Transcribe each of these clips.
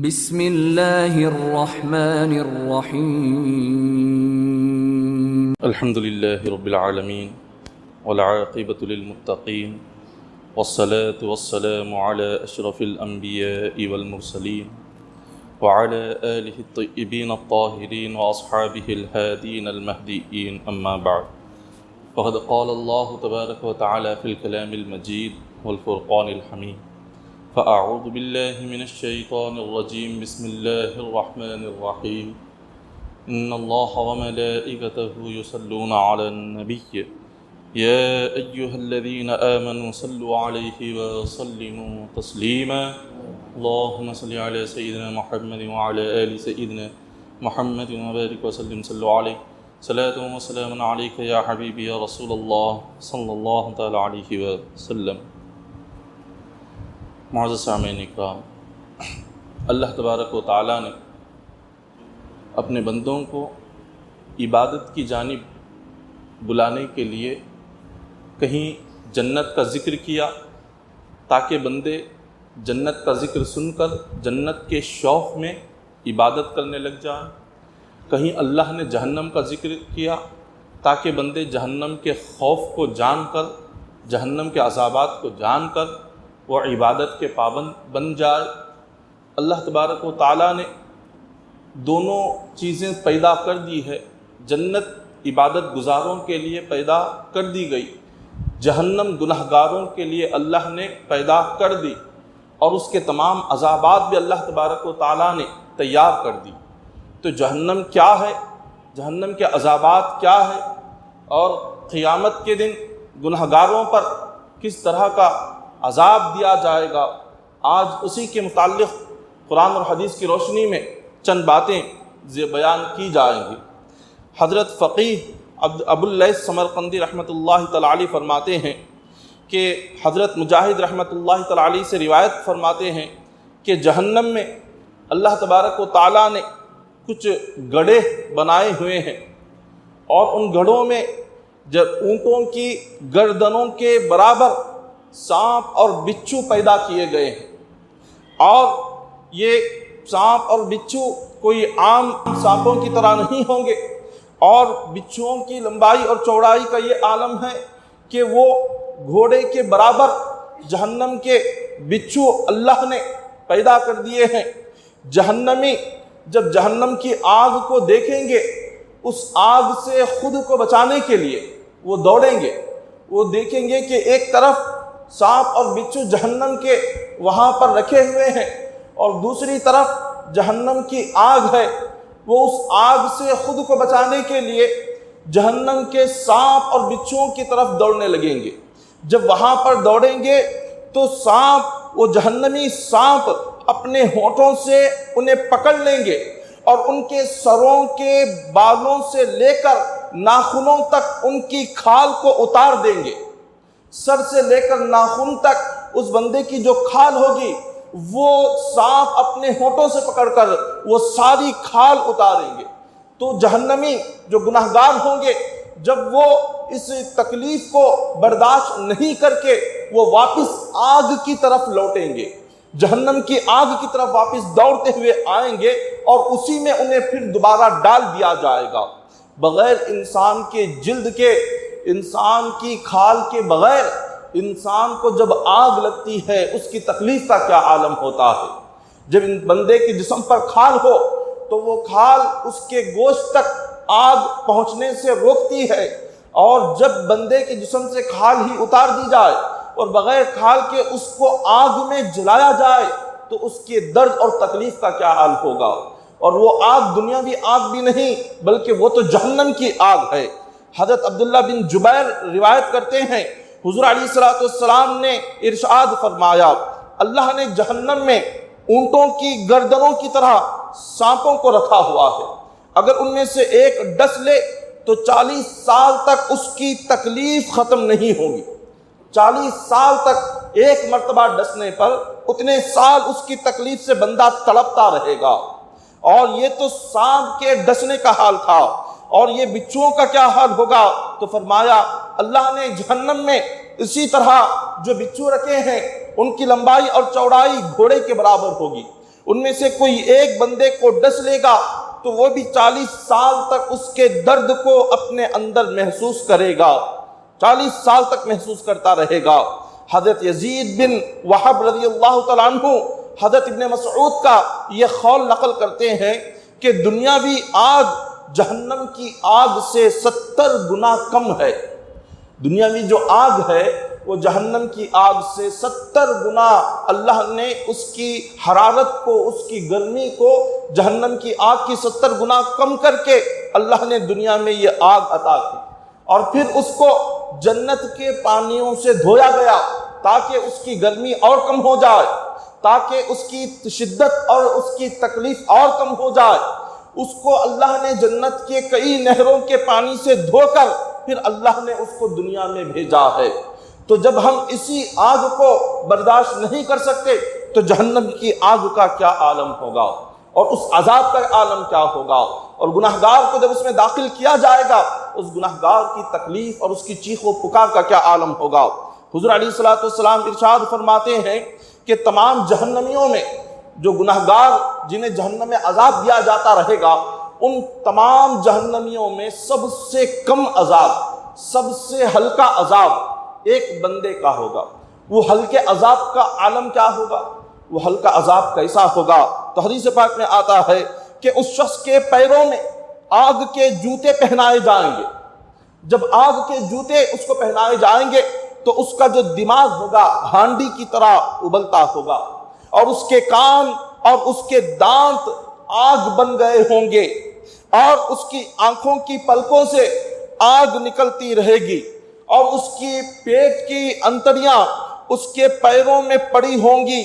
بسم اللہ الرحمن الرحیم الحمد للہ رب العالمین والعاقبۃ للمتقین والصلاة والسلام علی اشرف الانبیاء والمرسلین وعلی آلہ الطیبین الطاہرین واصحابہ الہادین المہدیین اما بعد فقد قال اللہ تبارک وتعالی فی الکلام المجید والفرقان الحمید فأعوذ بالله من الشيطان الرجيم بسم الله الرحمن الرحيم إن الله وملائكته يصلون على النبي يا أيها الذين آمنوا صلوا عليه وسلموا تسليما اللهم صل على سيدنا محمد وعلى آل سيدنا محمد وبارك وسلم صلوا عليه صلاة وسلام عليك يا حبيبي يا رسول الله صلى الله تعالى عليه وسلم. معزز سامعین اکرام، اللہ تبارک و تعالیٰ نے اپنے بندوں کو عبادت کی جانب بلانے کے لیے کہیں جنت کا ذکر کیا تاکہ بندے جنت کا ذکر سن کر جنت کے شوق میں عبادت کرنے لگ جائیں، کہیں اللہ نے جہنم کا ذکر کیا تاکہ بندے جہنم کے خوف کو جان کر، جہنم کے عذابات کو جان کر وہ عبادت کے پابند بن جائے. اللہ تبارک و تعالیٰ نے دونوں چیزیں پیدا کر دی ہے. جنت عبادت گزاروں کے لیے پیدا کر دی گئی، جہنم گنہگاروں کے لیے اللہ نے پیدا کر دی، اور اس کے تمام عذابات بھی اللہ تبارک و تعالیٰ نے تیار کر دی. تو جہنم کیا ہے، جہنم کے عذابات کیا ہے، اور قیامت کے دن گنہگاروں پر کس طرح کا عذاب دیا جائے گا، آج اسی کے متعلق قرآن اور حدیث کی روشنی میں چند باتیں بیان کی جائیں گی. حضرت فقیہ ابو اللیث سمرقندی رحمۃ اللہ تعالی علیہ فرماتے ہیں کہ حضرت مجاہد رحمۃ اللہ تعالی علیہ سے روایت فرماتے ہیں کہ جہنم میں اللہ تبارک و تعالیٰ نے کچھ گڑھے بنائے ہوئے ہیں، اور ان گڑھوں میں جب اونٹوں کی گردنوں کے برابر سانپ اور بچھو پیدا کیے گئے ہیں، اور یہ سانپ اور بچھو کوئی عام سانپوں کی طرح نہیں ہوں گے، اور بچھوؤں کی لمبائی اور چوڑائی کا یہ عالم ہے کہ وہ گھوڑے کے برابر جہنم کے بچھو اللہ نے پیدا کر دیے ہیں. جہنمی جب جہنم کی آگ کو دیکھیں گے، اس آگ سے خود کو بچانے کے لیے وہ دوڑیں گے. وہ دیکھیں گے کہ ایک طرف سانپ اور بچھو جہنم کے وہاں پر رکھے ہوئے ہیں، اور دوسری طرف جہنم کی آگ ہے. وہ اس آگ سے خود کو بچانے کے لیے جہنم کے سانپ اور بچھوؤں کی طرف دوڑنے لگیں گے. جب وہاں پر دوڑیں گے تو سانپ، وہ جہنمی سانپ اپنے ہونٹوں سے انہیں پکڑ لیں گے، اور ان کے سروں کے بالوں سے لے کر ناخنوں تک ان کی کھال کو اتار دیں گے. سر سے لے کر ناخن تک اس بندے کی جو کھال ہوگی، وہ سانپ اپنے ہونٹوں سے پکڑ کر وہ ساری کھال اتاریں گے. تو جہنمی جو گناہگار ہوں گے، جب وہ اس تکلیف کو برداشت نہیں کر کے وہ واپس آگ کی طرف لوٹیں گے، جہنم کی آگ کی طرف واپس دوڑتے ہوئے آئیں گے، اور اسی میں انہیں پھر دوبارہ ڈال دیا جائے گا. بغیر انسان کے جلد کے، انسان کی کھال کے بغیر انسان کو جب آگ لگتی ہے، اس کی تکلیف کا کیا عالم ہوتا ہے. جب بندے کے جسم پر کھال ہو تو وہ کھال اس کے گوشت تک آگ پہنچنے سے روکتی ہے، اور جب بندے کے جسم سے کھال ہی اتار دی جائے اور بغیر کھال کے اس کو آگ میں جلایا جائے تو اس کے درد اور تکلیف کا کیا حال ہوگا. اور وہ آگ دنیاوی آگ بھی نہیں، بلکہ وہ تو جہنم کی آگ ہے. حضرت عبداللہ بن جبیر روایت کرتے ہیں، حضور علیہ السلام نے ارشاد فرمایا، اللہ نے جہنم میں اونٹوں کی گردنوں کی طرح سانپوں کو رکھا ہوا ہے. اگر ان میں سے ایک ڈس لے تو 40 سال تک اس کی تکلیف ختم نہیں ہوگی. 40 سال تک ایک مرتبہ ڈسنے پر اتنے سال اس کی تکلیف سے بندہ تڑپتا رہے گا. اور یہ تو سانپ کے ڈسنے کا حال تھا، اور یہ بچھوؤں کا کیا حال ہوگا. تو فرمایا اللہ نے جہنم میں اسی طرح جو بچھو رکھے ہیں ان کی لمبائی اور چوڑائی گھوڑے کے برابر ہوگی. ان میں سے کوئی ایک بندے کو ڈس لے گا تو وہ بھی 40 سال تک اس کے درد کو اپنے اندر محسوس کرے گا، 40 سال تک محسوس کرتا رہے گا۔ حضرت یزید بن وہب رضی اللہ تعالیٰ عنہ حضرت ابن مسعود کا یہ قول نقل کرتے ہیں کہ دنیاوی آگ جہنم کی آگ سے 70 گنا کم ہے۔ دنیاوی جو آگ ہے وہ جہنم کی آگ سے 70 گنا اللہ نے اس کی حرارت کو، اس کی گرمی کو جہنم کی آگ کی 70 گنا کم کر کے اللہ نے دنیا میں یہ آگ عطا کی، اور پھر اس کو جنت کے پانیوں سے دھویا گیا تاکہ اس کی گرمی اور کم ہو جائے، تاکہ اس کی شدت اور اس کی تکلیف اور کم ہو جائے۔ اس کو اللہ نے جنت کے کئی نہروں کے پانی سے دھو کر پھر اللہ نے اس کو دنیا میں بھیجا ہے۔ تو جب ہم اسی آگ کو برداشت نہیں کر سکتے تو جہنم کی آگ کا کیا عالم ہوگا، اور اس عذاب کا عالم کیا ہوگا، اور گناہگار کو جب اس میں داخل کیا جائے گا اس گناہگار کی تکلیف اور اس کی چیخ و پکار کا کیا عالم ہوگا۔ حضور علیہ الصلوۃ والسلام ارشاد فرماتے ہیں کہ تمام جہنمیوں میں جو گناہگار جنہیں جہنم میں عذاب دیا جاتا رہے گا، ان تمام جہنمیوں میں سب سے کم عذاب، سب سے ہلکا عذاب ایک بندے کا ہوگا۔ وہ ہلکے عذاب کا عالم کیا ہوگا، وہ ہلکا عذاب کیسا ہوگا؟ تو حدیث پاک میں آتا ہے کہ اس شخص کے پیروں میں آگ کے جوتے پہنائے جائیں گے۔ جب آگ کے جوتے اس کو پہنائے جائیں گے تو اس کا جو دماغ ہوگا ہانڈی کی طرح ابلتا ہوگا، اور اس کے کان اور اس کے دانت آگ بن گئے ہوں گے، اور اس کی آنکھوں کی پلکوں سے آگ نکلتی رہے گی، اور اس کی پیٹ کی انتڑیاں اس کے پیروں میں پڑی ہوں گی،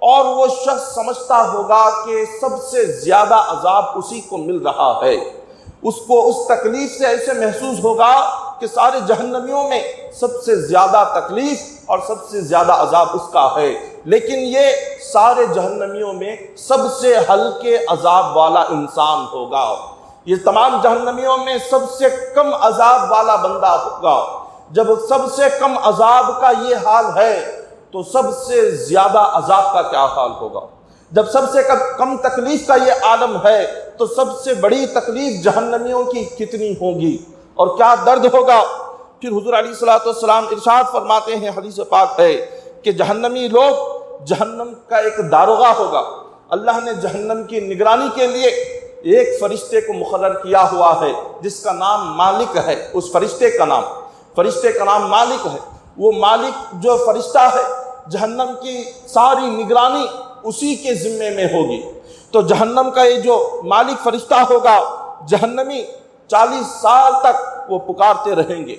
اور وہ شخص سمجھتا ہوگا کہ سب سے زیادہ عذاب اسی کو مل رہا ہے۔ اس کو اس تکلیف سے ایسے محسوس ہوگا کہ سارے جہنمیوں میں سب سے زیادہ تکلیف اور سب سے زیادہ عذاب اس کا ہے، لیکن یہ سارے جہنمیوں میں سب سے ہلکے عذاب والا انسان ہوگا۔ یہ تمام جہنمیوں میں سب سے کم عذاب والا بندہ ہوگا۔ جب سب سے کم عذاب کا یہ حال ہے تو سب سے زیادہ عذاب کا کیا حال ہوگا؟ جب سب سے کم تکلیف کا یہ عالم ہے تو سب سے بڑی تکلیف جہنمیوں کی کتنی ہوگی اور کیا درد ہوگا؟ پھر حضور علیہ الصلوۃ والسلام ارشاد فرماتے ہیں، حدیث پاک ہے کہ جہنمی لوگ، جہنم کا ایک داروغہ ہوگا، اللہ نے جہنم کی نگرانی کے لیے ایک فرشتے کو مقرر کیا ہوا ہے جس کا نام مالک ہے۔ اس فرشتے کا نام مالک ہے۔ وہ مالک جو فرشتہ ہے جہنم کی ساری نگرانی اسی کے ذمے میں ہوگی۔ تو جہنم کا یہ جو مالک فرشتہ ہوگا، جہنمی 40 سال تک وہ پکارتے رہیں گے،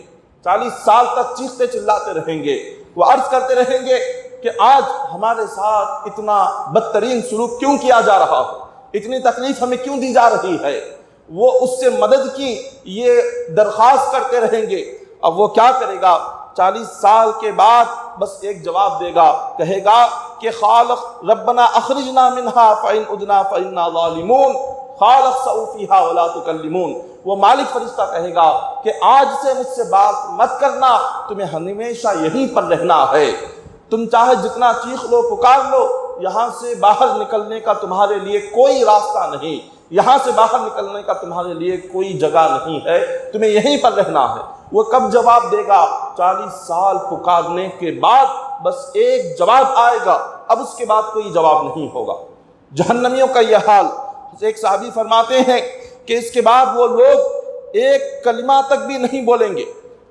40 سال تک چیختے چلاتے رہیں گے، وہ عرض کرتے رہیں گے کہ آج ہمارے ساتھ اتنا بدترین سلوک کیوں کیا جا رہا ہو، اتنی تکلیف ہمیں کیوں دی جا رہی ہے۔ وہ اس سے مدد کی یہ درخواست کرتے رہیں گے۔ اب وہ کیا کرے گا؟ 40 سال کے بعد بس ایک جواب دے گا، کہے گا کہ خالق ربنا اخرجنا منها فإن عدنا فإنا ظالمون خالق سعوا فيها ولا تكلمون۔ وہ مالک فرشتہ کہے گا کہ آج سے مجھ سے بات مت کرنا، تمہیں ہمیشہ یہیں پر رہنا ہے، تم چاہے جتنا چیخ لو پکار لو، یہاں سے باہر نکلنے کا تمہارے لیے کوئی راستہ نہیں، یہاں سے باہر نکلنے کا تمہارے لیے کوئی جگہ نہیں ہے، تمہیں یہیں پر رہنا ہے۔ وہ کب جواب دے گا؟ 40 سال پکارنے کے بعد بس ایک جواب آئے گا، اب اس کے بعد کوئی جواب نہیں ہوگا۔ جہنمیوں کا یہ حال، ایک صحابی فرماتے ہیں کہ اس کے بعد وہ لوگ ایک کلمہ تک بھی نہیں بولیں گے۔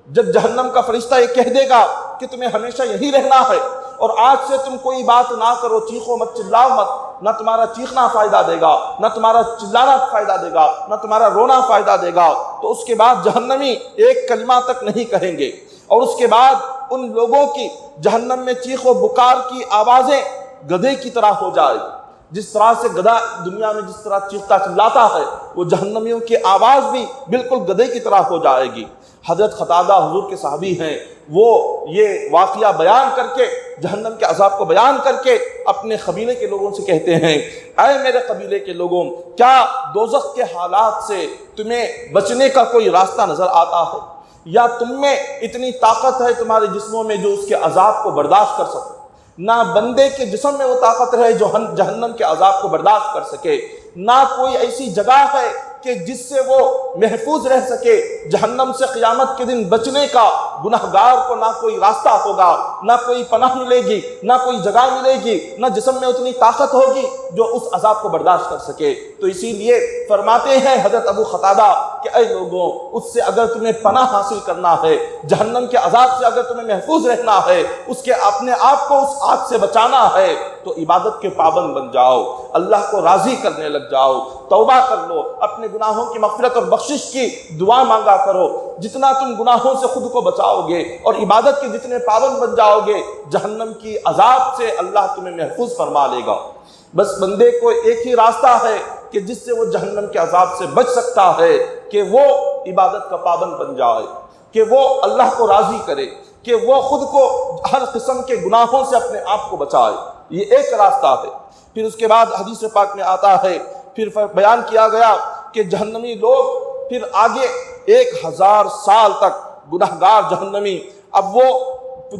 جب جہنم کا فرشتہ یہ کہہ دے گا کہ تمہیں ہمیشہ یہی رہنا ہے اور آج سے تم کوئی بات نہ کرو، چیخو مت، چلاؤ مت، نہ تمہارا چیخنا فائدہ دے گا، نہ تمہارا چلانا فائدہ دے گا، نہ تمہارا رونا فائدہ دے گا، تو اس کے بعد جہنمی ایک کلمہ تک نہیں کہیں گے، اور اس کے بعد ان لوگوں کی جہنم میں چیخ و پکار کی آوازیں گدھے کی طرح ہو جائے گی۔ جس طرح سے گدھا دنیا میں جس طرح چیختا چلاتا ہے، وہ جہنمیوں کی آواز بھی بالکل گدھے کی طرح ہو جائے گی۔ حضرت قتادہ حضور کے صحابی ہیں، وہ یہ واقعہ بیان کر کے، جہنم کے عذاب کو بیان کر کے اپنے قبیلے کے لوگوں سے کہتے ہیں، اے میرے قبیلے کے لوگوں، کیا دوزخ کے حالات سے تمہیں بچنے کا کوئی راستہ نظر آتا ہے؟ یا تم میں اتنی طاقت ہے تمہارے جسموں میں جو اس کے عذاب کو برداشت کر سکو؟ نہ بندے کے جسم میں وہ طاقت رہے جو جہنم کے عذاب کو برداشت کر سکے، نہ کوئی ایسی جگہ ہے کہ جس سے وہ محفوظ رہ سکے جہنم سے قیامت کے دن بچنے کا۔ گناہگار کو نہ کوئی راستہ ہوگا، نہ کوئی پناہ ملے گی، نہ کوئی جگہ ملے گی، نہ جسم میں اتنی طاقت ہوگی جو اس عذاب کو برداشت کر سکے۔ تو اسی لیے فرماتے ہیں حضرت ابو قتادہ کہ اے لوگوں، اس سے اگر تمہیں پناہ حاصل کرنا ہے، جہنم کے عذاب سے اگر تمہیں محفوظ رہنا ہے، اس کے اپنے آپ کو اس آگ سے بچانا ہے، تو عبادت کے پابند بن جاؤ، اللہ کو راضی کرنے لگ جاؤ، توبہ کر لو، اپنے گناہوں کی مغفرت اور بخشش کی دعا مانگا کرو۔ جتنا تم گناہوں سے خود کو بچاؤ گے اور عبادت کے جتنے پابند بن جاؤ گے، جہنم کی عذاب سے اللہ تمہیں محفوظ فرما لے گا۔ بس بندے کو ایک ہی راستہ ہے کہ جس سے وہ جہنم کے عذاب سے بچ سکتا ہے، کہ وہ عبادت کا پابند بن جائے، کہ وہ اللہ کو راضی کرے، کہ وہ خود کو ہر قسم کے گناہوں سے اپنے آپ کو بچائے۔ یہ ایک راستہ ہے۔ پھر اس کے بعد حدیث پاک میں آتا ہے، پھر بیان کیا گیا کہ جہنمی لوگ پھر آگے 1000 سال تک گناہگار جہنمی اب وہ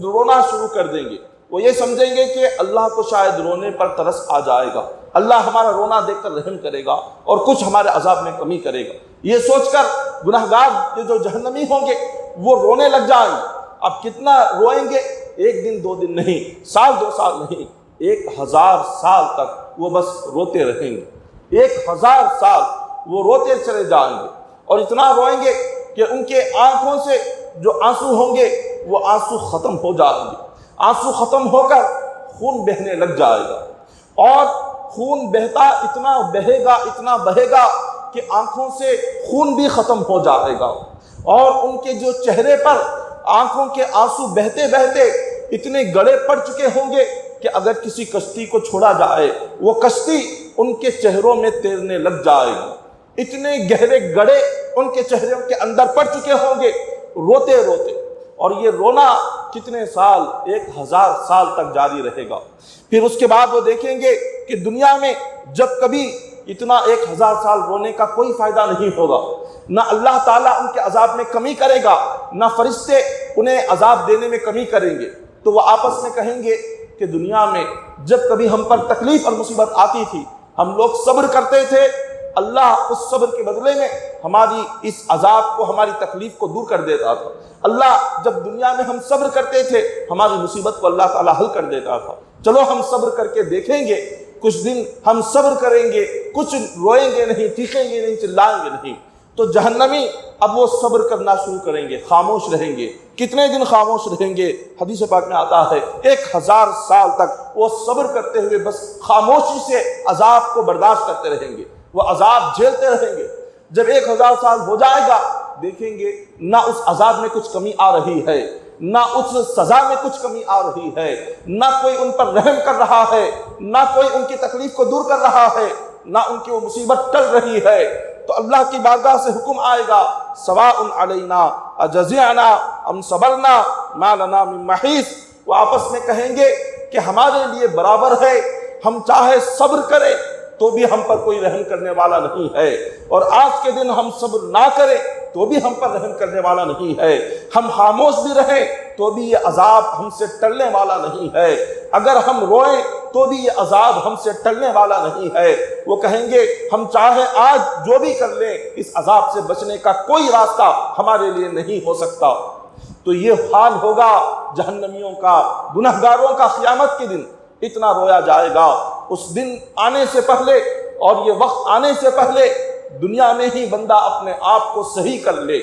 رونا شروع کر دیں گے۔ وہ یہ سمجھیں گے کہ اللہ کو شاید رونے پر ترس آ جائے گا، اللہ ہمارا رونا دیکھ کر رحم کرے گا اور کچھ ہمارے عذاب میں کمی کرے گا۔ یہ سوچ کر گناہگار جو جہنمی ہوں گے وہ رونے لگ جائیں گے۔ اب کتنا روئیں گے؟ 1 دن 2 دن نہیں، سال 2 سال نہیں، 1000 سال تک وہ بس روتے رہیں گے۔ 1000 سال وہ روتے چلے جائیں گے اور اتنا روئیں گے کہ ان کے آنکھوں سے جو آنسو ہوں گے وہ آنسو ختم ہو جائیں گے۔ آنسو ختم ہو کر خون بہنے لگ جائے گا، اور خون بہتا اتنا بہے گا، اتنا بہے گا کہ آنکھوں سے خون بھی ختم ہو جائے گا، اور ان کے جو چہرے پر آنکھوں کے آنسو بہتے بہتے اتنے گڑے پڑ چکے ہوں گے کہ اگر کسی کشتی کو چھوڑا جائے وہ کشتی ان کے چہروں میں تیرنے لگ جائے گی۔ اتنے گہرے گڑے ان کے چہروں کے اندر پڑ چکے ہوں گے روتے روتے، اور یہ رونا کتنے سال؟ 1000 سال تک جاری رہے گا۔ پھر اس کے بعد وہ دیکھیں گے کہ دنیا میں جب کبھی اتنا 1000 سال رونے کا کوئی فائدہ نہیں ہوگا، نہ اللہ تعالیٰ ان کے عذاب میں کمی کرے گا، نہ فرشتے انہیں عذاب دینے میں کمی کریں گے۔ تو وہ آپس میں کہیں گے کہ دنیا میں جب کبھی ہم پر تکلیف اور مصیبت آتی تھی، ہم لوگ صبر کرتے تھے، اللہ اس صبر کے بدلے میں ہماری اس عذاب کو، ہماری تکلیف کو دور کر دیتا تھا۔ اللہ جب دنیا میں ہم صبر کرتے تھے، ہماری مصیبت کو اللہ تعالیٰ حل کر دیتا تھا۔ چلو ہم صبر کر کے دیکھیں گے، کچھ دن ہم صبر کریں گے، کچھ روئیں گے نہیں، چیخیں گے نہیں، چلائیں گے نہیں۔ تو جہنمی اب وہ صبر کرنا شروع کریں گے، خاموش رہیں گے۔ کتنے دن خاموش رہیں گے؟ حدیث پاک میں آتا ہے 1000 سال تک وہ صبر کرتے ہوئے بس خاموشی سے عذاب کو برداشت کرتے رہیں گے، وہ عذاب جھیلتے رہیں گے۔ جب 1000 سال ہو جائے گا، دیکھیں گے نہ اس عذاب میں کچھ کمی آ رہی ہے، نہ اس سزا میں کچھ کمی آ رہی ہے، نہ کوئی ان پر رحم کر رہا ہے، نہ کوئی ان کی تکلیف کو دور کر رہا ہے، نہ ان کی وہ مصیبت ٹل رہی ہے۔ تو اللہ کی بارگاہ سے حکم آئے گا، سواء علینا اجزعنا ام صبرنا ما لنا من محیص۔ وہ آپس میں کہیں گے کہ ہمارے لیے برابر ہے، ہم چاہے صبر کریں تو بھی ہم پر کوئی رحم کرنے والا نہیں ہے، اور آج کے دن ہم صبر نہ کریں تو بھی ہم پر رحم کرنے والا نہیں ہے، ہم خاموش بھی رہیں تو بھی یہ عذاب ہم سے ٹلنے والا نہیں ہے، اگر ہم روئیں تو بھی یہ عذاب ہم سے ٹلنے والا نہیں ہے۔ وہ کہیں گے ہم چاہے آج جو بھی کر لیں، اس عذاب سے بچنے کا کوئی راستہ ہمارے لیے نہیں ہو سکتا۔ تو یہ حال ہوگا جہنمیوں کا، گنہگاروں کا۔ قیامت کے دن اتنا رویا جائے گا۔ اس دن آنے سے پہلے اور یہ وقت آنے سے پہلے دنیا میں ہی بندہ اپنے آپ کو صحیح کر لے،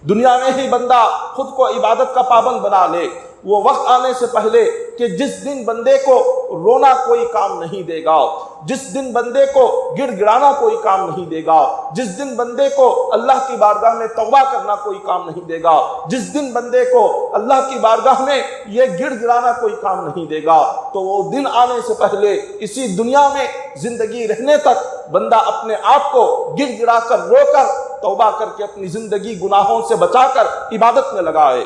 دنیا میں ہی بندہ خود کو عبادت کا پابند بنا لے۔ وہ وقت آنے سے پہلے کہ جس دن بندے کو رونا کوئی کام نہیں دے گا، جس دن بندے کو گڑ گڑانا کوئی کام نہیں دے گا، جس دن بندے کو اللہ کی بارگاہ میں توبہ کرنا کوئی کام نہیں دے گا، جس دن بندے کو اللہ کی بارگاہ میں یہ گڑ گڑانا کوئی کام نہیں دے گا، تو وہ دن آنے سے پہلے اسی دنیا میں زندگی رہنے تک بندہ اپنے آپ کو گڑ گڑا کر، رو کر، توبہ کر کے اپنی زندگی گناہوں سے بچا کر عبادت میں لگائے۔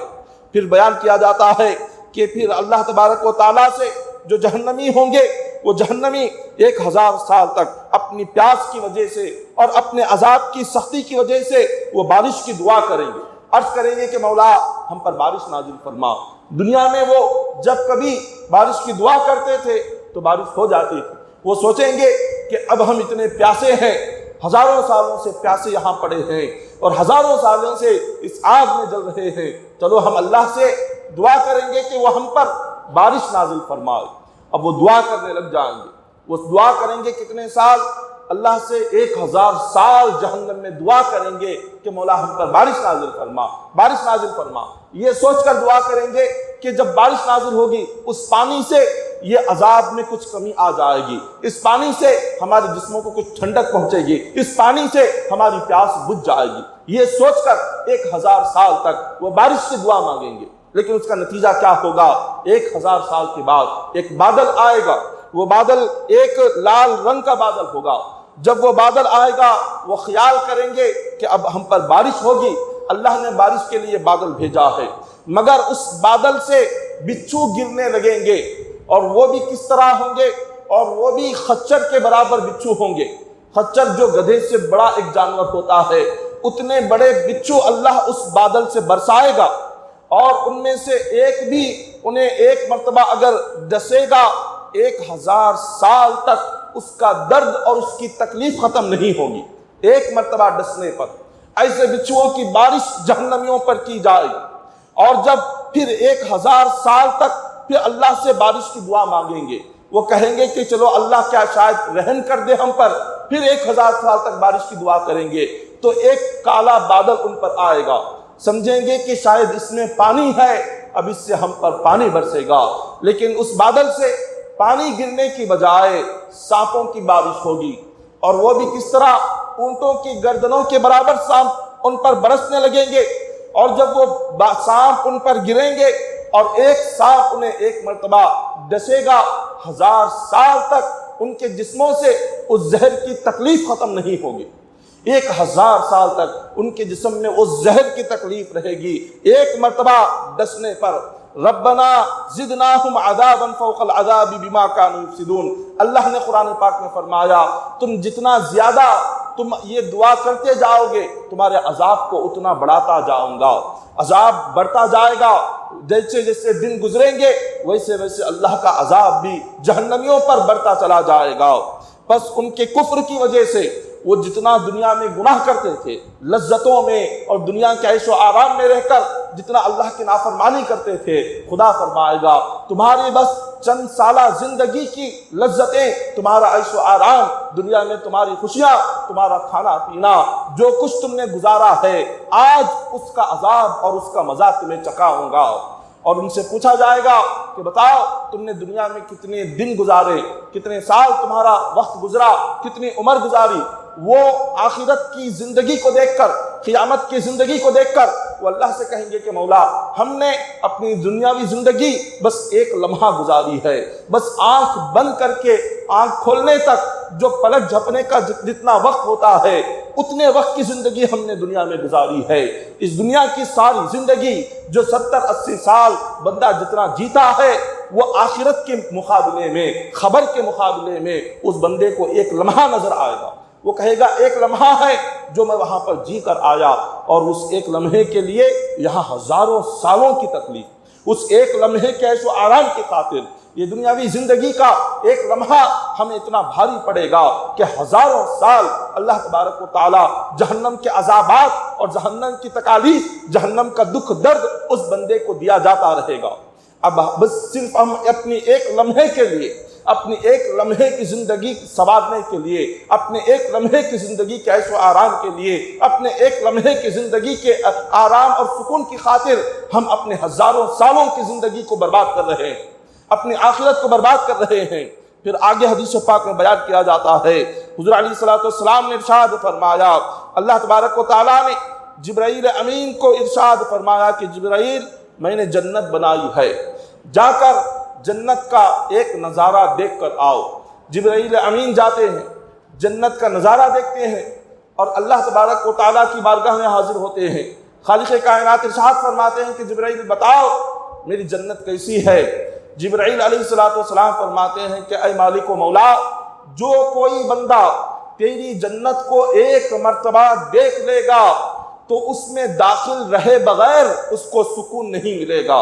پھر بیان کیا جاتا ہے کہ پھر اللہ تبارک و تعالیٰ سے جو جہنمی ہوں گے، وہ جہنمی 1000 سال تک اپنی پیاس کی وجہ سے اور اپنے عذاب کی سختی کی وجہ سے وہ بارش کی دعا کریں گے، عرض کریں گے کہ مولا ہم پر بارش نازل فرما۔ دنیا میں وہ جب کبھی بارش کی دعا کرتے تھے تو بارش ہو جاتی تھی۔ وہ سوچیں گے کہ اب ہم اتنے پیاسے ہیں، ہزاروں سالوں سے پیاسے یہاں پڑے ہیں اور ہزاروں سالوں سے اس آگ میں جل رہے ہیں، چلو ہم اللہ سے دعا کریں گے کہ وہ ہم پر بارش نازل فرمائے۔ اب وہ دعا کرنے لگ جائیں گے، وہ دعا کریں گے کتنے سال؟ اللہ سے 1000 سال جہنم میں دعا کریں گے کہ مولا ہم پر بارش نازل فرما، بارش نازل فرما۔ یہ سوچ کر دعا کریں گے کہ جب بارش نازل ہوگی اس پانی سے یہ عذاب میں کچھ کمی آ جائے گی، اس پانی سے ہمارے جسموں کو کچھ ٹھنڈک پہنچے گی، اس پانی سے ہماری پیاس بجھ جائے گی۔ یہ سوچ کر 1000 سال تک وہ بارش سے دعا مانگیں گے، لیکن اس کا نتیجہ کیا ہوگا؟ 1000 سال کے بعد ایک بادل آئے گا، وہ بادل ایک لال رنگ کا بادل ہوگا۔ جب وہ بادل آئے گا وہ خیال کریں گے کہ اب ہم پر بارش ہوگی، اللہ نے بارش کے لیے بادل بھیجا ہے، مگر اس بادل سے بچھو گرنے لگیں گے، اور وہ بھی کس طرح ہوں گے؟ اور وہ بھی خچر کے برابر بچھو ہوں گے۔ خچر جو گدھے سے بڑا ایک جانور ہوتا ہے، اتنے بڑے بچھو اللہ اس بادل سے برسائے گا، اور ان میں سے ایک بھی انہیں ایک مرتبہ اگر ڈسے گا 1000 سال تک اس کا درد اور اس کی تکلیف ختم نہیں ہوگی، ایک مرتبہ ڈسنے پر۔ ایسے بچھوؤں کی بارش جہنمیوں پر کی جائے گی، اور جب پھر 1000 سال تک پھر اللہ سے بارش کی دعا مانگیں گے، وہ کہیں گے کہ چلو اللہ کیا شاید رحم کر دے ہم پر، پھر 1000 سال تک بارش کی دعا کریں گے تو ایک کالا بادل ان پر آئے گا، سمجھیں گے کہ شاید اس میں پانی ہے، اب اس سے ہم پر پانی برسے گا، لیکن اس بادل سے پانی گرنے کی بجائے سانپوں کی بارش ہوگی، اور وہ بھی کس طرح؟ اونٹوں کی گردنوں کے برابر سانپ ان پر برسنے لگیں گے، اور جب وہ سانپ ان پر گریں گے اور ایک سانپ انہیں ایک مرتبہ ڈسے گا، 1000 سال تک ان کے جسموں سے اس زہر کی تکلیف ختم نہیں ہوگی، 1000 سال تک ان کے جسم میں اس زہر کی تکلیف رہے گی ایک مرتبہ ڈسنے پر۔ ربنا زدناہم عذابا فوق العذاب بما كانوا يفسدون، اللہ نے قرآن پاک میں فرمایا تم جتنا زیادہ تم یہ دعا کرتے جاؤ گے تمہارے عذاب کو اتنا بڑھاتا جاؤں گا، عذاب بڑھتا جائے گا، جیسے جیسے دن گزریں گے ویسے ویسے اللہ کا عذاب بھی جہنمیوں پر بڑھتا چلا جائے گا۔ بس ان کے کفر کی وجہ سے وہ جتنا دنیا میں گناہ کرتے تھے، لذتوں میں اور دنیا کے عیش و آرام میں رہ کر جتنا اللہ کی نافرمانی کرتے تھے، خدا فرمائے گا تمہاری بس چند سالہ زندگی کی لذتیں، تمہارا عیش و آرام دنیا میں، تمہاری خوشیاں، تمہارا کھانا پینا، جو کچھ تم نے گزارا ہے، آج اس کا عذاب اور اس کا مزہ تمہیں چکھاؤں گا۔ اور ان سے پوچھا جائے گا کہ بتاؤ تم نے دنیا میں کتنے دن گزارے، کتنے سال تمہارا وقت گزرا، کتنی عمر گزاری؟ وہ آخرت کی زندگی کو دیکھ کر، قیامت کی زندگی کو دیکھ کر وہ اللہ سے کہیں گے کہ مولا ہم نے اپنی دنیاوی زندگی بس ایک لمحہ گزاری ہے، بس آنکھ بند کر کے آنکھ کھولنے تک جو پلک جھپنے کا جتنا وقت ہوتا ہے اتنے وقت کی زندگی ہم نے دنیا میں گزاری ہے۔ اس دنیا کی ساری زندگی جو 70-80 سال بندہ جتنا جیتا ہے وہ آخرت کے مقابلے میں، خبر کے مقابلے میں اس بندے کو ایک لمحہ نظر آئے گا۔ وہ کہے گا ایک لمحہ ہے جو میں وہاں پر جی کر آیا، اور اس ایک لمحے کے لیے یہاں ہزاروں سالوں کی تکلیف، اس ایک لمحے کے عیش و آرام کی خاطر یہ دنیاوی زندگی کا ایک لمحہ ہمیں اتنا بھاری پڑے گا کہ ہزاروں سال اللہ تبارک و تعالی جہنم کے عذابات اور جہنم کی تکالیف، جہنم کا دکھ درد اس بندے کو دیا جاتا رہے گا۔ اب بس صرف ہم اپنی ایک لمحے کے لیے، اپنی ایک لمحے کی زندگی سنوارنے کے لیے، اپنے ایک لمحے کی زندگی کے عیش و آرام کے لیے، اپنے ایک لمحے کی زندگی کے آرام اور سکون کی خاطر ہم اپنے ہزاروں سالوں کی زندگی کو برباد کر رہے ہیں، اپنی آخرت کو برباد کر رہے ہیں۔ پھر آگے حدیث پاک میں بیان کیا جاتا ہے، حضور علیہ السلام نے ارشاد فرمایا، اللہ تبارک و تعالیٰ نے جبرائیل امین کو ارشاد فرمایا کہ جبرائیل میں نے جنت بنائی ہے، جا کر جنت کا ایک نظارہ دیکھ کر آؤ۔ جبرائیل امین جاتے ہیں، جنت کا نظارہ دیکھتے ہیں، اور اللہ تبارک و تعالیٰ کی بارگاہ میں حاضر ہوتے ہیں۔ خالق کائنات ارشاد فرماتے ہیں کہ جبرائیل بتاؤ میری جنت کیسی ہے؟ جبرائیل علیہ السلام فرماتے ہیں کہ اے مالک و مولا، جو کوئی بندہ تیری جنت کو ایک مرتبہ دیکھ لے گا، تو اس میں داخل رہے بغیر اس کو سکون نہیں ملے گا۔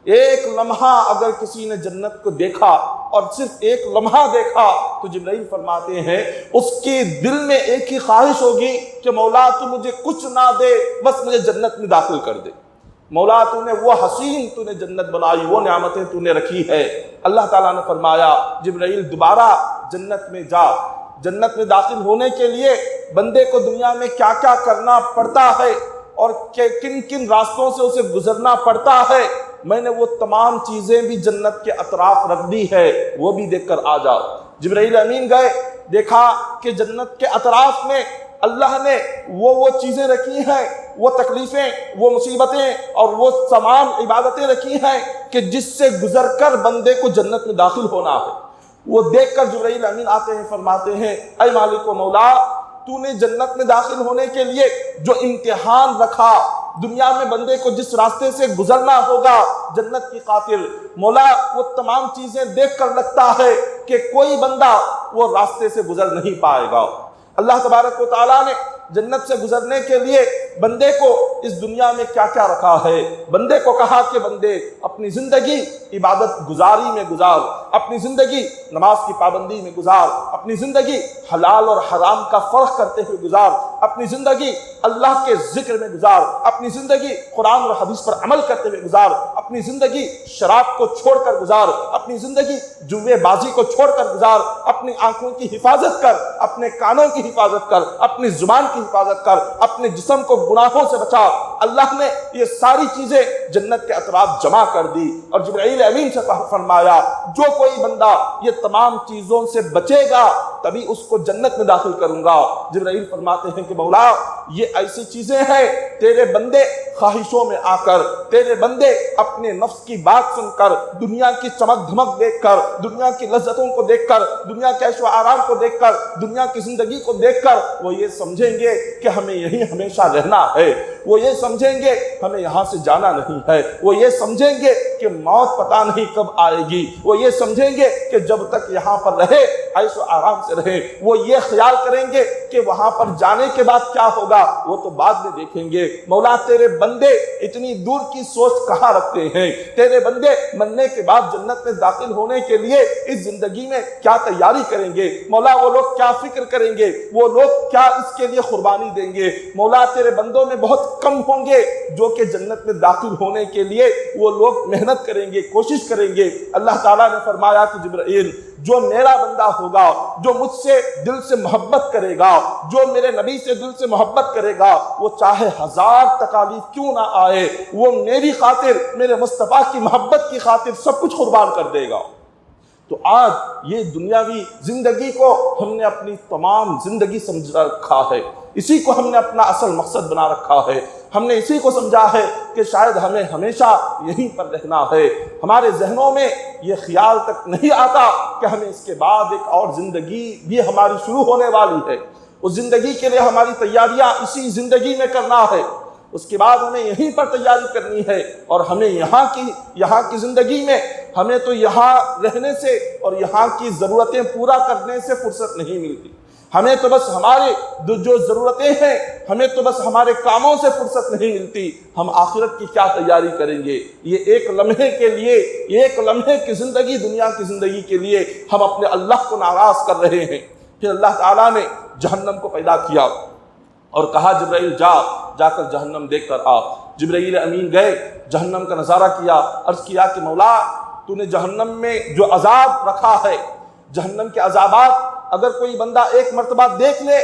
ایک لمحہ اگر کسی نے جنت کو دیکھا اور صرف ایک لمحہ دیکھا تو جبرائیل فرماتے ہیں اس کے دل میں ایک ہی خواہش ہوگی کہ مولا تو مجھے کچھ نہ دے، بس مجھے جنت میں داخل کر دے۔ مولا تو نے وہ حسین تو نے جنت بنائی، وہ نعمتیں تو نے رکھی ہے۔ اللہ تعالیٰ نے فرمایا جبرائیل دوبارہ جنت میں جا۔ جنت میں داخل ہونے کے لیے بندے کو دنیا میں کیا کیا کرنا پڑتا ہے اور کن کن راستوں سے اسے گزرنا پڑتا ہے، میں نے وہ تمام چیزیں بھی جنت کے اطراف رکھ دی ہے، وہ بھی دیکھ کر آ جاؤ۔ جبرائیل امین گئے، دیکھا کہ جنت کے اطراف میں اللہ نے وہ چیزیں رکھی ہیں، وہ تکلیفیں، وہ مصیبتیں اور وہ تمام عبادتیں رکھی ہیں کہ جس سے گزر کر بندے کو جنت میں داخل ہونا ہے۔ وہ دیکھ کر جبرائیل امین آتے ہیں، فرماتے ہیں اے مالک و مولا، تو نے جنت میں داخل ہونے کے لیے جو امتحان رکھا، دنیا میں بندے کو جس راستے سے گزرنا ہوگا جنت کی خاطر، مولا وہ تمام چیزیں دیکھ کر لگتا ہے کہ کوئی بندہ وہ راستے سے گزر نہیں پائے گا۔ اللہ تبارک و تعالیٰ نے جنت سے گزرنے کے لیے بندے کو اس دنیا میں کیا کیا رکھا ہے۔ بندے کو کہا کہ بندے اپنی زندگی عبادت گزاری میں گزار، اپنی زندگی نماز کی پابندی میں گزار، اپنی زندگی حلال اور حرام کا فرق کرتے ہوئے گزار، اپنی زندگی اللہ کے ذکر میں گزار، اپنی زندگی قرآن اور حدیث پر عمل کرتے ہوئے گزار، اپنی زندگی شراب کو چھوڑ کر گزار، اپنی زندگی جوے بازی کو چھوڑ کر گزار، اپنی آنکھوں کی حفاظت کر، اپنے کانوں کی حفاظت کر، اپنی زبان کی حفاظت کر، اپنے جسم کو گناہوں سے بچا۔ اللہ نے یہ ساری چیزیں جنت کے اطراف جمع کر دی اور جبرائیل امین سے فرمایا جو کوئی بندہ یہ تمام چیزوں سے بچے گا تبھی اس کو جنت میں داخل کروں گا۔ جبرائیل فرماتے ہیں کہ مولا یہ ایسی چیزیں ہیں تیرے بندے خواہشوں میں آ کر، تیرے بندے اپنے نفس کی بات سن کر، دنیا کی چمک دھمک دیکھ کر، دنیا کی لذتوں کو دیکھ کر، دنیا کے عیش و آرام کو دیکھ کر، دنیا کی زندگی کو دیکھ کر وہ یہ سمجھیں گے کہ ہمیں یہی ہمیشہ رہنا ہے، وہ یہ سمجھیں گے ہمیں یہاں سے جانا نہیں ہے، وہ یہ سمجھیں گے کہ موت پتہ نہیں کب آئے گی، وہ یہ سمجھیں گے کہ جب تک یہاں پر رہے عیش و آرام سے رہے، وہ یہ خیال کریں گے کہ وہاں پر جانے کے بعد کیا ہوگا وہ تو بعد میں دیکھیں گے۔ مولا تیرے بندے اتنی دور کی سوچ کہاں رکھتے ہیں؟ تیرے بندے مرنے کے بعد جنت میں داخل ہونے کے لیے اس زندگی میں کیا تیاری کریں گے؟ مولا وہ لوگ کیا فکر کریں گے؟ وہ لوگ کیا اس کے لیے قربانی دیں گے؟ مولا تیرے بندوں میں بہت کم ہوں گے جو کہ جنت میں داخل ہونے کے لیے وہ لوگ محنت کریں گے، کوشش کریں گے۔ اللہ تعالیٰ نے فرمایا کہ جبرائیل جو میرا بندہ ہوگا، جو مجھ سے دل سے محبت کرے گا، جو میرے نبی سے دل سے محبت کرے گا، وہ چاہے 1000 تکالیف کیوں نہ آئے وہ میری خاطر، میرے مصطفیٰ کی محبت کی خاطر سب کچھ قربان کر دے گا۔ تو آج یہ دنیاوی زندگی کو ہم نے اپنی تمام زندگی سمجھ رکھا ہے، اسی کو ہم نے اپنا اصل مقصد بنا رکھا ہے، ہم نے اسی کو سمجھا ہے کہ شاید ہمیں ہمیشہ یہیں پر رہنا ہے۔ ہمارے ذہنوں میں یہ خیال تک نہیں آتا کہ ہمیں اس کے بعد ایک اور زندگی بھی ہماری شروع ہونے والی ہے، اس زندگی کے لیے ہماری تیاریاں اسی زندگی میں کرنا ہے، اس کے بعد ہمیں یہیں پر تیاری کرنی ہے، اور ہمیں یہاں کی زندگی میں ہمیں تو یہاں رہنے سے اور یہاں کی ضرورتیں پورا کرنے سے فرصت نہیں ملتی، ہمیں تو بس ہمارے جو ضرورتیں ہیں، ہمیں تو بس ہمارے کاموں سے فرصت نہیں ملتی، ہم آخرت کی کیا تیاری کریں گے؟ یہ ایک لمحے کے لیے، ایک لمحے کی زندگی، دنیا کی زندگی کے لیے ہم اپنے اللہ کو ناراض کر رہے ہیں۔ پھر اللہ تعالیٰ نے جہنم کو پیدا کیا اور کہا جبرائیل جا کر جہنم دیکھ کر آ۔ جبرائیل امین گئے، جہنم کا نظارہ کیا، عرض کیا کہ مولا تو نے جہنم میں جو عذاب رکھا ہے، جہنم کے عذابات اگر کوئی بندہ ایک مرتبہ دیکھ لے،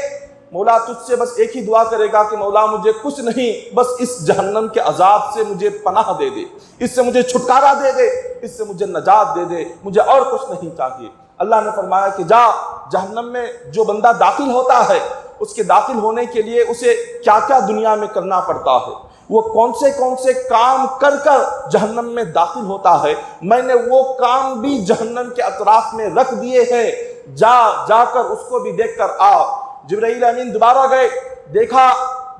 مولا تجھ سے بس ایک ہی دعا کرے گا کہ مولا مجھے کچھ نہیں، بس اس جہنم کے عذاب سے مجھے پناہ دے دے، اس سے مجھے چھٹکارا دے دے، اس سے مجھے نجات دے دے، مجھے اور کچھ نہیں چاہیے۔ اللہ نے فرمایا کہ جا، جہنم میں جو بندہ داخل ہوتا ہے اس کے داخل ہونے کے لیے اسے کیا کیا دنیا میں کرنا پڑتا ہے، وہ کون سے کام کر کر جہنم میں داخل ہوتا ہے، میں نے وہ کام بھی جہنم کے اطراف میں رکھ دیے ہیں، جا کر اس کو بھی دیکھ کر آ۔ جبرائیل امین دوبارہ گئے، دیکھا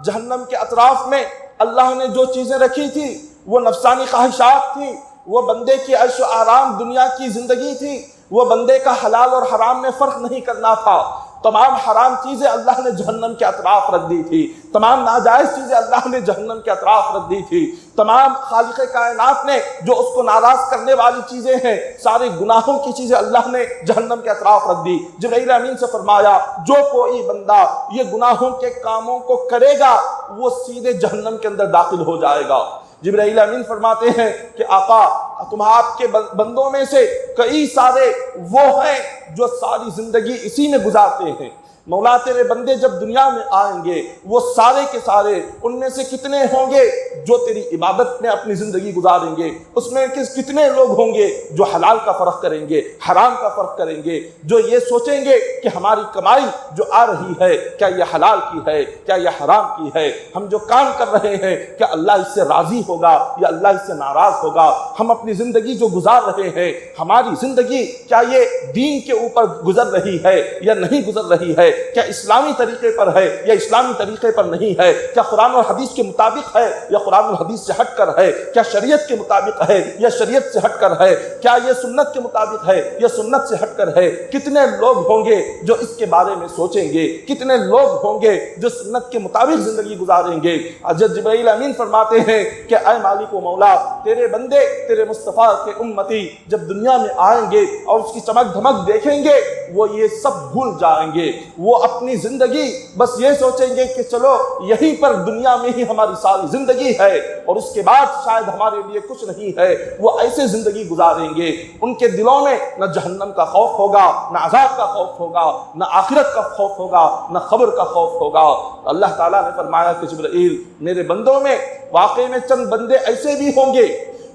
جہنم کے اطراف میں اللہ نے جو چیزیں رکھی تھی وہ نفسانی خواہشات تھی، وہ بندے کی عیش و آرام دنیا کی زندگی تھی، وہ بندے کا حلال اور حرام میں فرق نہیں کرنا تھا، تمام حرام چیزیں اللہ نے جہنم کے اطراف رکھ دی تھی، تمام ناجائز چیزیں اللہ نے جہنم کے اطراف رکھ دی تھی، تمام خالق کائنات نے جو اس کو ناراض کرنے والی چیزیں ہیں، سارے گناہوں کی چیزیں اللہ نے جہنم کے اطراف رکھ دی۔ جبرائیل امین سے فرمایا جو کوئی بندہ یہ گناہوں کے کاموں کو کرے گا وہ سیدھے جہنم کے اندر داخل ہو جائے گا۔ جبرائیل امین فرماتے ہیں کہ آقا تم آپ کے بندوں میں سے کئی سارے وہ ہیں جو ساری زندگی اسی میں گزارتے ہیں، مولا تیرے بندے جب دنیا میں آئیں گے وہ سارے کے سارے ان میں سے کتنے ہوں گے جو تیری عبادت میں اپنی زندگی گزاریں گے، اس میں کتنے لوگ ہوں گے جو حلال کا فرق کریں گے، حرام کا فرق کریں گے، جو یہ سوچیں گے کہ ہماری کمائی جو آ رہی ہے کیا یہ حلال کی ہے، کیا یہ حرام کی ہے، ہم جو کام کر رہے ہیں کیا اللہ اس سے راضی ہوگا یا اللہ اس سے ناراض ہوگا، ہم اپنی زندگی جو گزار رہے ہیں ہماری زندگی کیا یہ دین کے اوپر گزر رہی ہے یا نہیں گزر رہی ہے، کیا اسلامی طریقے پر ہے یا اسلامی طریقے پر نہیں ہے، کیا قرآن اور حدیث کے مطابق ہے یا قرآن اور حدیث سے ہٹ کر ہے، کیا شریعت کے مطابق ہے یا شریعت سے ہٹ کر ہے، کیا یہ سنت کے مطابق ہے یا سنت سے ہٹ کر ہے۔ کتنے لوگ ہوں گے جو اس کے بارے میں سوچیں گے، کتنے لوگ ہوں گے جو سنت کے مطابق زندگی گزاریں گے۔ حضرت جبرائیل امین فرماتے ہیں کہ اے مالک و مولا تیرے بندے تیرے مصطفیٰ کے امتی جب دنیا میں آئیں گے اور اس کی چمک دھمک دیکھیں گے وہ یہ سب بھول جائیں گے، وہ اپنی زندگی بس یہ سوچیں گے کہ چلو یہیں پر دنیا میں ہی ہماری ساری زندگی ہے اور اس کے بعد شاید ہمارے لیے کچھ نہیں ہے، وہ ایسے زندگی گزاریں گے ان کے دلوں میں نہ جہنم کا خوف ہوگا، نہ عذاب کا خوف ہوگا، نہ آخرت کا خوف ہوگا، نہ قبر کا خوف ہوگا۔ اللہ تعالیٰ نے فرمایا کہ جبرائیل میرے بندوں میں واقعی میں چند بندے ایسے بھی ہوں گے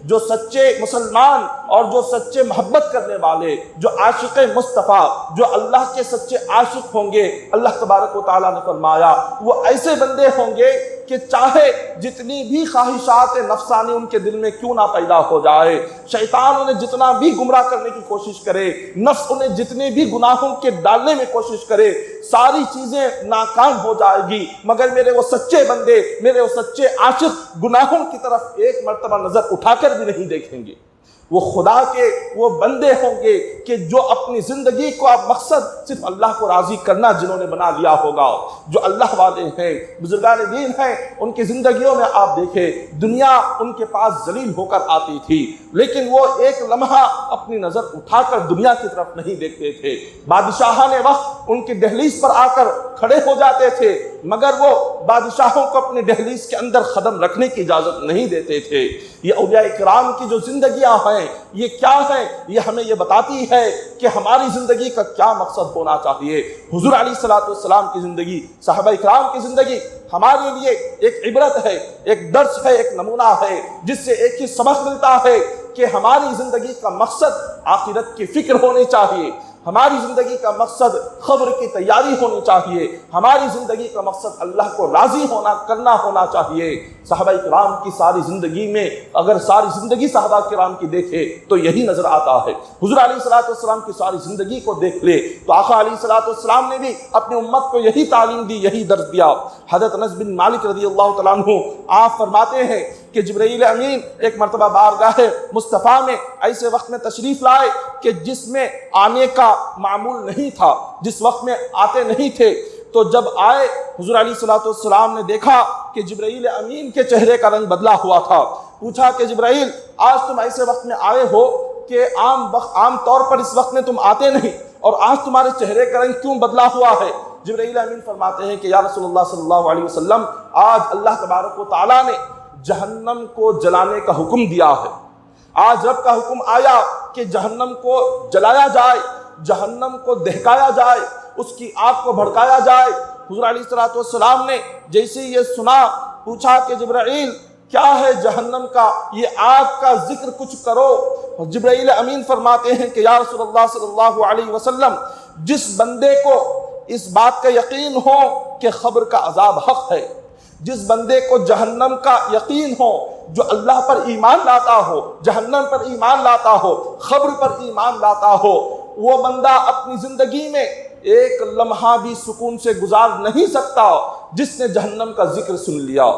جو سچے مسلمان اور جو سچے محبت کرنے والے، جو عاشق مصطفیٰ، جو اللہ کے سچے عاشق ہوں گے، اللہ تبارک و تعالیٰ نے فرمایا وہ ایسے بندے ہوں گے کہ چاہے جتنی بھی خواہشات نفسانی ان کے دل میں کیوں نہ پیدا ہو جائے، شیطان انہیں جتنا بھی گمراہ کرنے کی کوشش کرے، نفس انہیں جتنے بھی گناہوں کے ڈالنے میں کوشش کرے، ساری چیزیں ناکام ہو جائے گی، مگر میرے وہ سچے بندے، میرے وہ سچے عاشق گناہوں کی طرف ایک مرتبہ نظر اٹھا کر بھی نہیں دیکھیں گے۔ وہ خدا کے وہ بندے ہوں گے کہ جو اپنی زندگی کو اب مقصد صرف اللہ کو راضی کرنا جنہوں نے بنا لیا ہوگا، جو اللہ والے ہیں، بزرگان دین ہیں، ان کی زندگیوں میں آپ دیکھیں دنیا ان کے پاس ذلیل ہو کر آتی تھی لیکن وہ ایک لمحہ اپنی نظر اٹھا کر دنیا کی طرف نہیں دیکھتے تھے، بادشاہان وقت ان کی دہلیز پر آ کر کھڑے ہو جاتے تھے مگر وہ بادشاہوں کو اپنی دہلیز کے اندر قدم رکھنے کی اجازت نہیں دیتے تھے۔ یہ اولیاء کرام کی جو زندگیاں ہیں یہ کیا ہے، یہ ہمیں یہ بتاتی ہے کہ ہماری زندگی کا کیا مقصد ہونا چاہیے۔ حضور علیہ الصلوۃ والسلام کی زندگی، صحابہ کرام کی زندگی ہمارے لیے ایک عبرت ہے، ایک درس ہے، ایک نمونہ ہے جس سے ایک ہی سبق ملتا ہے کہ ہماری زندگی کا مقصد آخرت کی فکر ہونی چاہیے، ہماری زندگی کا مقصد قبر کی تیاری ہونی چاہیے، ہماری زندگی کا مقصد اللہ کو راضی کرنا ہونا چاہیے۔ صحابہ کرام کی ساری زندگی میں اگر ساری زندگی صحابہ کرام کی دیکھے تو یہی نظر آتا ہے۔ حضور علیہ الصلوۃ والسلام کی ساری زندگی کو دیکھ لے تو آقا علیہ الصلوۃ والسلام نے بھی اپنی امت کو یہی تعلیم دی، یہی درس دیا۔ حضرت انس بن مالک رضی اللہ تعالیٰ عنہ آپ فرماتے ہیں کہ جبرائیل امین ایک مرتبہ بارگاہ مصطفیٰ میں ایسے وقت میں تشریف لائے کہ جس میں آنے کا معمول نہیں تھا، جس وقت میں آتے نہیں تھے، تو جب آئے حضور علیہ الصلوۃ والسلام نے دیکھا کہ جبرائیل امین کے چہرے کا رنگ بدلا ہوا تھا، پوچھا کہ جبرائیل آج تم ایسے وقت میں آئے ہو کہ عام طور پر اس وقت میں تم آتے نہیں اور آج تمہارے چہرے کا رنگ کیوں بدلا ہوا ہے؟ جبرائیل امین فرماتے ہیں کہ یا رسول اللہ صلی اللہ علیہ وسلم آج اللہ تبارک و تعالیٰ نے جہنم کو جلانے کا حکم دیا ہے، آج رب کا حکم آیا کہ جہنم کو جلایا جائے، جہنم کو دہکایا جائے، اس کی آگ کو بھڑکایا جائے۔ حضور علیہ الصلوۃ والسلام نے جیسے یہ سنا پوچھا کہ جبرائیل کیا ہے جہنم کا یہ آگ کا ذکر کچھ کرو۔ جبرائیل امین فرماتے ہیں کہ یا رسول اللہ صلی اللہ علیہ وسلم جس بندے کو اس بات کا یقین ہو کہ قبر کا عذاب حق ہے، جس بندے کو جہنم کا یقین ہو، جو اللہ پر ایمان لاتا ہو، جہنم پر ایمان لاتا ہو، قبر پر ایمان لاتا ہو، وہ بندہ اپنی زندگی میں ایک لمحہ بھی سکون سے گزار نہیں سکتا جس نے جہنم کا ذکر سن لیا۔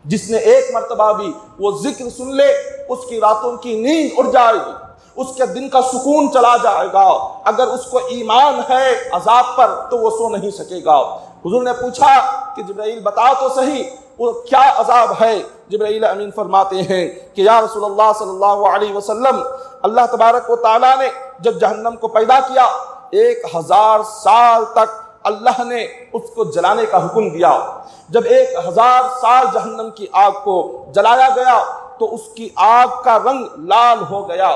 جس نے ایک مرتبہ بھی وہ ذکر سن لے اس کی راتوں کی نیند اڑ جائے گی، اس کے دن کا سکون چلا جائے گا۔ اگر اس کو ایمان ہے عذاب پر تو وہ سو نہیں سکے گا۔ حضور نے پوچھا کہ جبرائیل بتا تو صحیح وہ کیا عذاب ہے؟ جبرائیل امین فرماتے ہیں کہ یا رسول اللہ صلی اللہ علیہ وسلم، اللہ تبارک و تعالیٰ نے جب جہنم کو پیدا کیا 1000 سال تک اللہ نے اس کو جلانے کا حکم دیا۔ جب 1000 سال جہنم کی آگ کو جلایا گیا تو اس کی آگ کا رنگ لال ہو گیا۔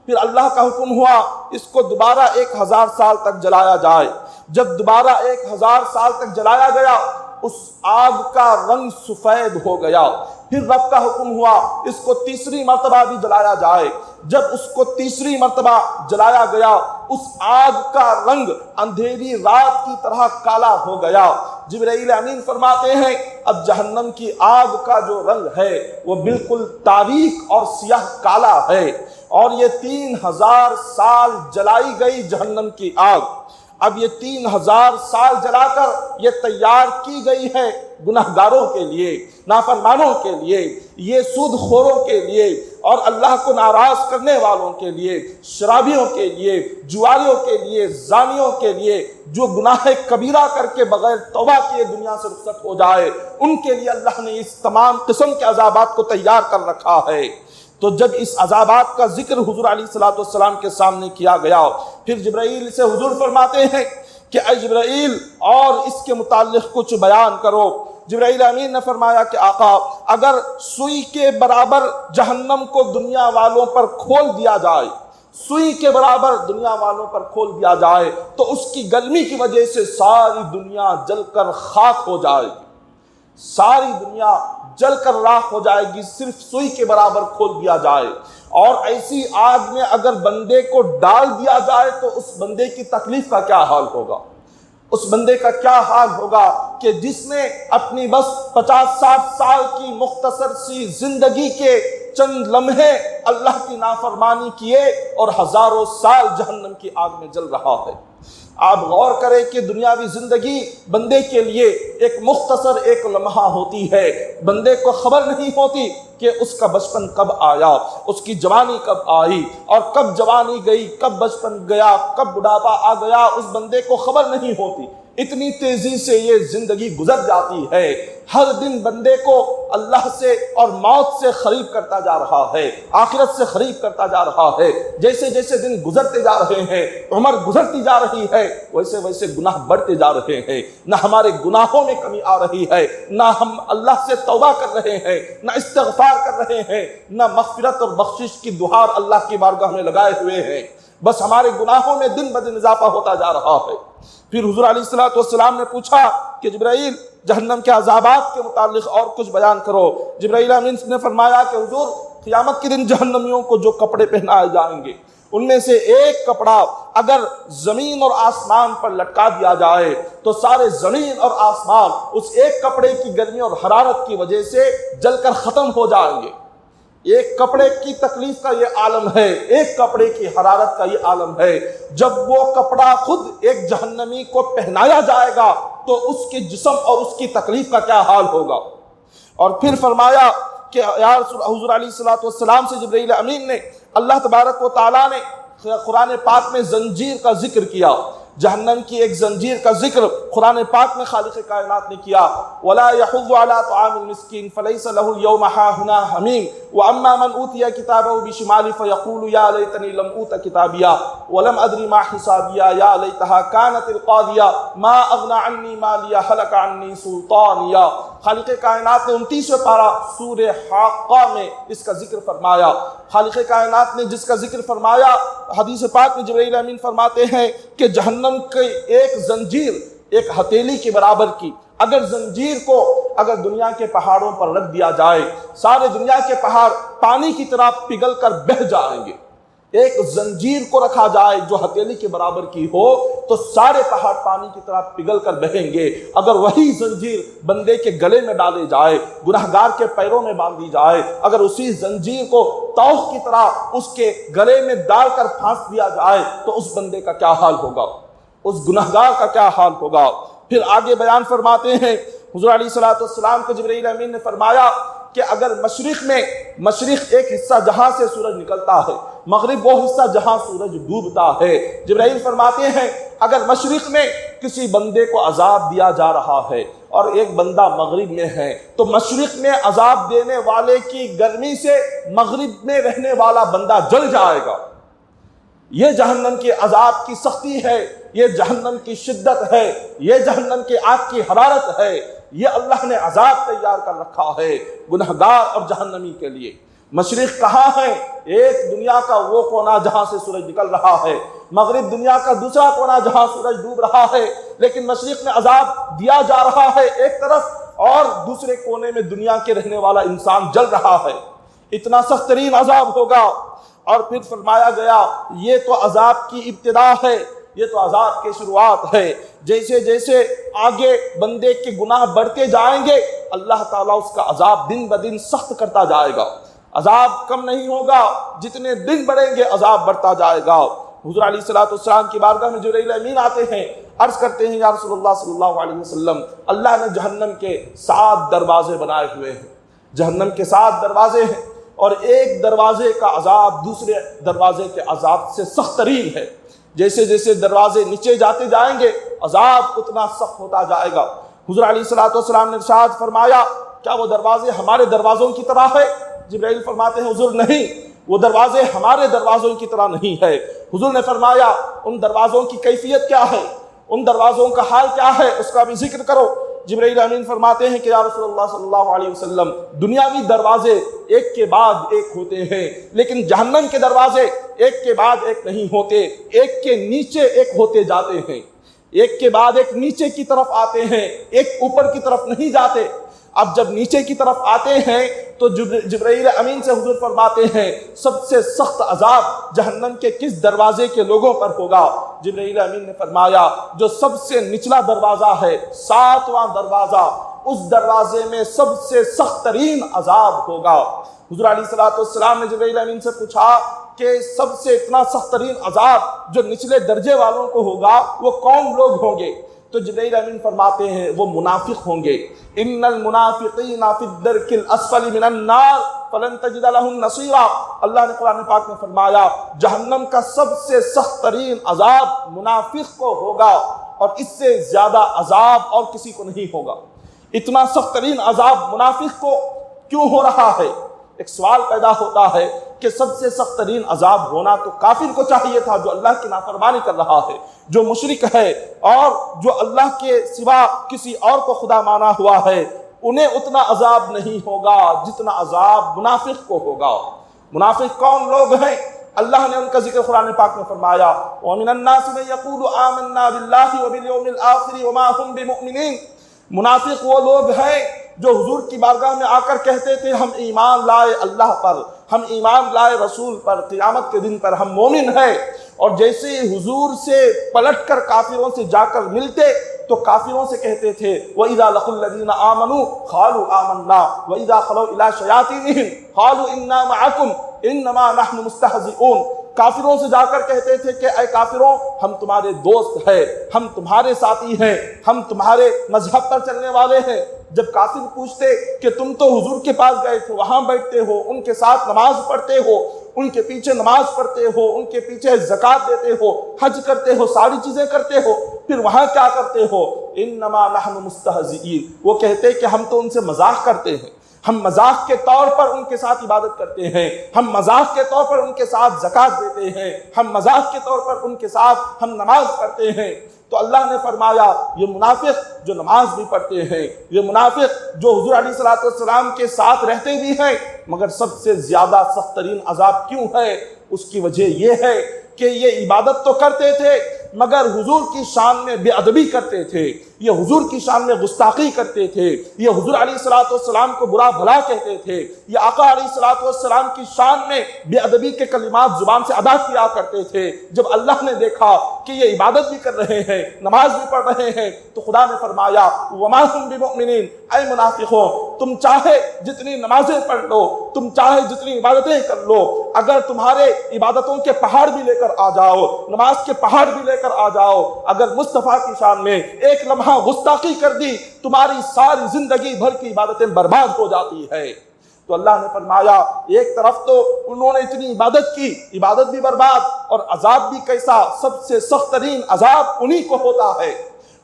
پھر اللہ کا حکم ہوا اس کو دوبارہ 1000 سال تک جلایا جائے۔ جب دوبارہ 1000 سال تک جلایا گیا اس آگ کا رنگ سفید ہو گیا۔ پھر رب کا حکم ہوا اس کو تیسری مرتبہ بھی جلایا جائے۔ جب اس کو تیسری مرتبہ جلایا گیا اس آگ کا رنگ اندھیری رات کی طرح کالا ہو گیا۔ جبرائیل امین فرماتے ہیں اب جہنم کی آگ کا جو رنگ ہے وہ بالکل تاریک اور سیاہ کالا ہے، اور یہ 3000 سال جلائی گئی جہنم کی آگ۔ اب یہ 3000 سال جلا کر یہ تیار کی گئی ہے گناہگاروں کے لیے، نافرمانوں کے لیے، یہ سود خوروں کے لیے، اور اللہ کو ناراض کرنے والوں کے لیے، شرابیوں کے لیے، جواریوں کے لیے، زانیوں کے لیے، جو گناہ کبیرہ کر کے بغیر توبہ کیے دنیا سے رخصت ہو جائے، ان کے لیے اللہ نے اس تمام قسم کے عذابات کو تیار کر رکھا ہے۔ تو جب اس عذابات کا ذکر حضور علیہ الصلوۃ والسلام کے سامنے کیا گیا، پھر جبرائیل سے حضور فرماتے ہیں کہ اے جبرائیل اور اس کے متعلق کچھ بیان کرو۔ جبرائیل امین نے فرمایا کہ آقا اگر سوئی کے برابر جہنم کو دنیا والوں پر کھول دیا جائے، سوئی کے برابر دنیا والوں پر کھول دیا جائے تو اس کی گرمی کی وجہ سے ساری دنیا جل کر خاک ہو جائے گی، ساری دنیا جل کر راکھ ہو جائے گی، صرف سوئی کے برابر کھول دیا جائے۔ اور ایسی آگ میں اگر بندے کو ڈال دیا جائے تو اس بندے کی تکلیف کا کیا حال ہوگا، اس بندے کا کیا حال ہوگا کہ جس نے اپنی بس 50-60 سال کی مختصر سی زندگی کے چند لمحے اللہ کی نافرمانی کیے اور ہزاروں سال جہنم کی آگ میں جل رہا ہے۔ آپ غور کریں کہ دنیاوی زندگی بندے کے لیے ایک مختصر ایک لمحہ ہوتی ہے، بندے کو خبر نہیں ہوتی کہ اس کا بچپن کب آیا، اس کی جوانی کب آئی، اور کب جوانی گئی، کب بچپن گیا، کب بڑھاپا آ گیا، اس بندے کو خبر نہیں ہوتی۔ اتنی تیزی سے یہ زندگی گزر جاتی ہے، ہر دن بندے کو اللہ سے اور موت سے قریب کرتا جا رہا ہے، آخرت سے قریب کرتا جا رہا ہے۔ جیسے جیسے دن گزرتے جا رہے ہیں، عمر گزرتی جا رہی ہے، ویسے ویسے گناہ بڑھتے جا رہے ہیں۔ نہ ہمارے گناہوں میں کمی آ رہی ہے، نہ ہم اللہ سے توبہ کر رہے ہیں، نہ استغفار کر رہے ہیں، نہ مغفرت اور بخشش کی دعا اللہ کی بارگاہ میں لگائے ہوئے ہیں، بس ہمارے گناہوں میں دن بدن اضافہ ہوتا جا رہا ہے۔ پھر حضور علیہ الصلوۃ والسلام نے پوچھا کہ جبرائیل جہنم کے عذابات کے متعلق اور کچھ بیان کرو۔ جبرائیل امین نے فرمایا کہ حضور قیامت کے دن جہنمیوں کو جو کپڑے پہنائے جائیں گے ان میں سے ایک کپڑا اگر زمین اور آسمان پر لٹکا دیا جائے تو سارے زمین اور آسمان اس ایک کپڑے کی گرمی اور حرارت کی وجہ سے جل کر ختم ہو جائیں گے۔ ایک کپڑے کی تکلیف کا یہ عالم ہے، ایک کپڑے کی حرارت کا یہ عالم ہے۔ جب وہ کپڑا خود ایک جہنمی کو پہنایا جائے گا تو اس کے جسم اور اس کی تکلیف کا کیا حال ہوگا۔ اور پھر فرمایا کہ حضور علیہ الصلوۃ والسلام سے جبرائیل امین نے اللہ تبارک و تعالیٰ نے قرآن پاک میں زنجیر کا ذکر کیا، جہنم کی ایک زنجیر کا ذکر قرآن پاک میں خالق کائنات نے کیا۔ وَلَا يَحُضُّ عَلَىٰ طَعَامِ الْمِسْكِينِ فَلَيْسَ لَهُ الْيَوْمَ هَاهُنَا حَمِيمٌ وَأَمَّا مَنْ أُوتِيَ كِتَابَهُ بِشِمَالِهِ فَيَقُولُ يَا لَيْتَنِي لَمْ أُوتَ كِتَابِيَهْ وَلَمْ أَدْرِ مَا حِسَابِيَهْ يَا لَيْتَهَا كَانَتِ الْقَاضِيَةَ مَا أَغْنَىٰ عَنِّي مَالِيَهْ هَلَكَ عَنِّي سُلْطَانِيَهْ۔ خالق کائنات نے 29ویں پارہ سورہ حاقہ میں اس کا ذکر فرمایا۔ خالق کائنات نے جس کا ذکر فرمایا، حدیث پاک میں جبرائیل امین فرماتے ہیں کہ جہنم کی ایک زنجیر ایک ہتھیلی کے برابر کی اگر زنجیر کو اگر دنیا کے پہاڑوں پر رکھ دیا جائے، سارے دنیا کے پہاڑ پانی کی طرح پگھل کر بہہ جائیں گے۔ ایک زنجیر کو رکھا جائے جو ہتھیلی کے برابر کی ہو تو سارے پہاڑ پانی کی طرح پگھل کر بہیں گے۔ اگر وہی زنجیر بندے کے گلے میں ڈالے جائے، گناہگار کے پیروں میں باندھی جائے، اگر اسی زنجیر کو توق کی طرح اس کے گلے میں ڈال کر پھانس دیا جائے تو اس بندے کا کیا حال ہوگا، اس گناہگار کا کیا حال ہوگا۔ پھر آگے بیان فرماتے ہیں حضور علیہ الصلوۃ والسلام کو جبرائیل امین نے فرمایا کہ اگر مشرق ایک حصہ جہاں سے سورج نکلتا ہے مغرب وہ حصہ جہاں سورج ڈوبتا ہے۔ جبرائیل فرماتے ہیں اگر مشرق میں کسی بندے کو عذاب دیا جا رہا ہے اور ایک بندہ مغرب میں ہے تو مشرق میں عذاب دینے والے کی گرمی سے مغرب میں رہنے والا بندہ جل جائے گا۔ یہ جہنم کے عذاب کی سختی ہے، یہ جہنم کی شدت ہے، یہ جہنم کے آگ کی حرارت ہے، یہ اللہ نے عذاب تیار کر رکھا ہے گنہگار اور جہنمی کے لیے۔ مشرق کہاں ہے؟ ایک دنیا کا وہ کونا جہاں سے سورج نکل رہا ہے، مغرب دنیا کا دوسرا کونا جہاں سورج ڈوب رہا ہے، لیکن مشرق میں عذاب دیا جا رہا ہے ایک طرف، اور دوسرے کونے میں دنیا کے رہنے والا انسان جل رہا ہے۔ اتنا سخت ترین عذاب ہوگا۔ اور پھر فرمایا گیا یہ تو عذاب کی ابتدا ہے، یہ تو عذاب کی شروعات ہے۔ جیسے جیسے آگے بندے کے گناہ بڑھتے جائیں گے اللہ تعالیٰ اس کا عذاب دن بدن سخت کرتا جائے گا۔ عذاب کم نہیں ہوگا، جتنے دن بڑھیں گے عذاب بڑھتا جائے گا۔ حضور علیہ الصلوۃ والسلام کی بارگاہ میں جبرائیل امین آتے ہیں، عرض کرتے ہیں یا رسول اللہ صلی اللہ علیہ وسلم، اللہ نے جہنم کے 7 دروازے بنائے ہوئے ہیں، جہنم کے 7 دروازے ہیں، اور ایک دروازے کا عذاب دوسرے دروازے کے عذاب سے سخت ترین ہے۔ جیسے جیسے دروازے نیچے جاتے جائیں گے عذاب اتنا سخت ہوتا جائے گا۔ حضور علیہ الصلوۃ والسلام نے ارشاد فرمایا کیا وہ دروازے ہمارے دروازوں کی طرح ہے؟ جبرائیل فرماتے ہیں حضور نہیں، وہ دروازے ہمارے دروازوں کی طرح نہیں ہے۔ حضور نے فرمایا ان دروازوں کی کیفیت کیا ہے، ان دروازوں کا حال کیا ہے، اس کا بھی ذکر کرو۔ جبرائیل امین فرماتے ہیں کہ یا رسول اللہ صلی اللہ علیہ وسلم، دنیاوی دروازے ایک کے بعد ایک ہوتے ہیں، لیکن جہنم کے دروازے ایک کے بعد ایک نہیں ہوتے، ایک کے نیچے ایک ہوتے جاتے ہیں، ایک کے بعد ایک نیچے کی طرف آتے ہیں، ایک اوپر کی طرف نہیں جاتے۔ اب جب نیچے کی طرف آتے ہیں تو جبرائیل امین سے حضور فرماتے ہیں سب سے سخت عذاب جہنم کے کس دروازے کے لوگوں پر ہوگا؟ جبرائیل امین نے فرمایا جو سب سے نچلا دروازہ ہے، 7واں دروازہ، اس دروازے میں سب سے سخت ترین عذاب ہوگا۔ حضور علیہ الصلوۃ والسلام نے جبرائیل امین سے پوچھا کہ سب سے اتنا سخت ترین عذاب جو نچلے درجے والوں کو ہوگا وہ کون لوگ ہوں گے؟ تو جبرائیل امین فرماتے ہیں وہ منافق ہوں گے۔ ان المنافقین فی الدرک الاسفل من النار فلن تجد لهم نصیرا۔ اللہ نے قرآن پاک میں فرمایا جہنم کا سب سے سخت ترین عذاب منافق کو ہوگا، اور اس سے زیادہ عذاب اور کسی کو نہیں ہوگا۔ اتنا سخت ترین عذاب منافق کو کیوں ہو رہا ہے؟ ایک سوال پیدا ہوتا ہے کہ سب سے سخت ترین عذاب ہونا تو کافر کو چاہیے تھا جو اللہ کی نافرمانی کر رہا ہے، جو مشرک ہے اور جو اللہ کے سوا کسی اور کو خدا مانا ہوا ہے، انہیں اتنا عذاب نہیں ہوگا جتنا عذاب منافق کو ہوگا۔ منافق کون لوگ ہیں؟ اللہ نے ان کا ذکر قرآن پاک میں فرمایا وَمِنَ النَّاسِ مَن يَقُولُ آمَنَّا بِاللَّهِ وَبِالْيَوْمِ الْآخِرِ وَمَا هُمْ بِمُؤْمِنِينَ۔ منافق وہ لوگ ہیں جو حضور کی بارگاہ میں آ کر کہتے تھے ہم ایمان لائے اللہ پر، ہم ایمان لائے رسول پر، قیامت کے دن پر ہم مومن ہیں، اور جیسے حضور سے پلٹ کر کافروں سے جا کر ملتے تو کافروں سے کہتے تھے وَإِذَا لَقُوا الَّذِينَ آمَنُوا قَالُوا آمَنَّا وَإِذَا خَلَوْا إِلَىٰ شَيَاطِينِهِمْ قَالُوا إِنَّا مَعَكُمْ إِنَّمَا نَحْنُ مُسْتَهْزِئُونَ۔ کافروں سے جا کر کہتے تھے کہ اے کافروں ہم تمہارے دوست ہیں، ہم تمہارے ساتھی ہیں، ہم تمہارے مذہب پر چلنے والے ہیں۔ جب کافر پوچھتے کہ تم تو حضور کے پاس گئے تھے، وہاں بیٹھتے ہو، ان کے ساتھ نماز پڑھتے ہو، ان کے پیچھے نماز پڑھتے ہو، ان کے پیچھے زکوٰۃ دیتے ہو، حج کرتے ہو، ساری چیزیں کرتے ہو، پھر وہاں کیا کرتے ہو؟ انما نحن مستہزئین، وہ کہتے کہ ہم تو ان سے مذاق کرتے ہیں، ہم مذاق کے طور پر ان کے ساتھ عبادت کرتے ہیں، ہم مذاق کے طور پر ان کے ساتھ زکوٰۃ دیتے ہیں، ہم مذاق کے طور پر ان کے ساتھ ہم نماز پڑھتے ہیں۔ تو اللہ نے فرمایا یہ منافق جو نماز بھی پڑھتے ہیں، یہ منافق جو حضور علیہ الصلوۃ والسلام کے ساتھ رہتے بھی ہیں، مگر سب سے زیادہ سخت ترین عذاب کیوں ہے؟ اس کی وجہ یہ ہے کہ یہ عبادت تو کرتے تھے مگر حضور کی شان میں بے ادبی کرتے تھے، یہ حضور کی شان میں گستاخی کرتے تھے، یہ حضور علیہ الصلوۃ والسلام کو برا بھلا کہتے تھے، یہ آقا علیہ الصلوۃ والسلام کی شان میں بے ادبی کے کلمات زبان سے ادا کیا کرتے تھے۔ جب اللہ نے دیکھا کہ یہ عبادت بھی کر رہے ہیں، نماز بھی پڑھ رہے ہیں، تو خدا نے فرمایا وَمَا هُمْ بِمُؤْمِنِينَ، اے منافقوں تم چاہے جتنی نمازیں پڑھ لو، تم چاہے جتنی عبادتیں کر لو، اگر تمہارے عبادتوں کے پہاڑ بھی لے کر آ جاؤ، نماز کے پہاڑ بھی لے کر آ جاؤ، اگر مصطفیٰ کی شان میں ایک لمحہ گستاخی کر دی تمہاری ساری زندگی بھر کی عبادتیں برباد ہو جاتی ہے۔ تو اللہ نے فرمایا ایک طرف تو انہوں نے اتنی عبادت کی، عبادت بھی برباد اور عذاب بھی کیسا، سب سے سخت ترین عذاب انہی کو ہوتا ہے،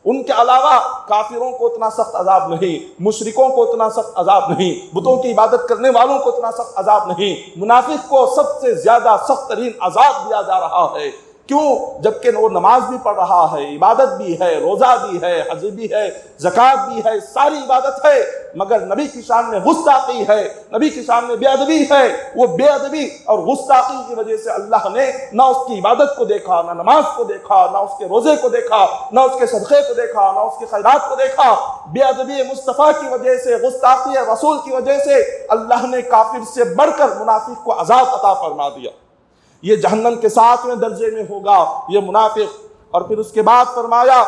ان کے علاوہ کافروں کو اتنا سخت عذاب نہیں، مشرکوں کو اتنا سخت عذاب نہیں، بتوں کی عبادت کرنے والوں کو اتنا سخت عذاب نہیں، منافق کو سب سے زیادہ سخت ترین عذاب دیا جا رہا ہے۔ کیوں؟ جبکہ وہ نماز بھی پڑھ رہا ہے، عبادت بھی ہے، روزہ بھی ہے، حج بھی ہے، زکوٰۃ بھی ہے، ساری عبادت ہے، مگر نبی کی شان میں گستاخی ہے، نبی کی شان میں بے ادبی ہے۔ وہ بے ادبی اور گستاخی کی وجہ سے اللہ نے نہ اس کی عبادت کو دیکھا، نہ نماز کو دیکھا، نہ اس کے روزے کو دیکھا، نہ اس کے صدقے کو دیکھا، نہ اس کے خیرات کو دیکھا۔ بے ادبی مصطفیٰ کی وجہ سے، گستاخی رسول کی وجہ سے اللہ نے کافر سے بڑھ کر منافق کو عذاب عطا فرما دیا۔ یہ جہنم کے 7ویں درجے میں ہوگا یہ منافق۔ اور پھر اس کے بعد فرمایا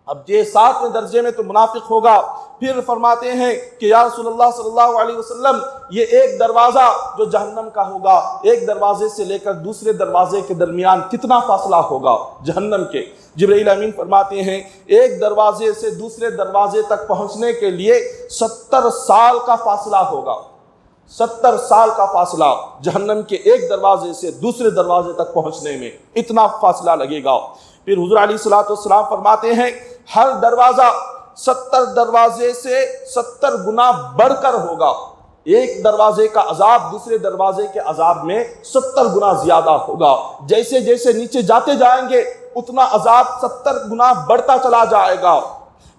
اب یہ 7ویں درجے میں تو منافق ہوگا، پھر فرماتے ہیں کہ یا رسول اللہ صلی اللہ علیہ وسلم یہ ایک دروازہ جو جہنم کا ہوگا، ایک دروازے سے لے کر دوسرے دروازے کے درمیان کتنا فاصلہ ہوگا جہنم کے؟ جبرائیل امین فرماتے ہیں ایک دروازے سے دوسرے دروازے تک پہنچنے کے لیے 70 سال کا فاصلہ ہوگا، 70 سال کا فاصلہ جہنم کے ایک دروازے سے دوسرے دروازے تک پہنچنے میں اتنا فاصلہ لگے گا۔ پھر حضور علیہ الصلوۃ والسلام فرماتے ہیں ہر دروازہ 70 دروازے سے 70 گنا بڑھ کر ہوگا، ایک دروازے کا عذاب دوسرے دروازے کے عذاب میں 70 گنا زیادہ ہوگا۔ جیسے جیسے نیچے جاتے جائیں گے اتنا عذاب 70 گنا بڑھتا چلا جائے گا۔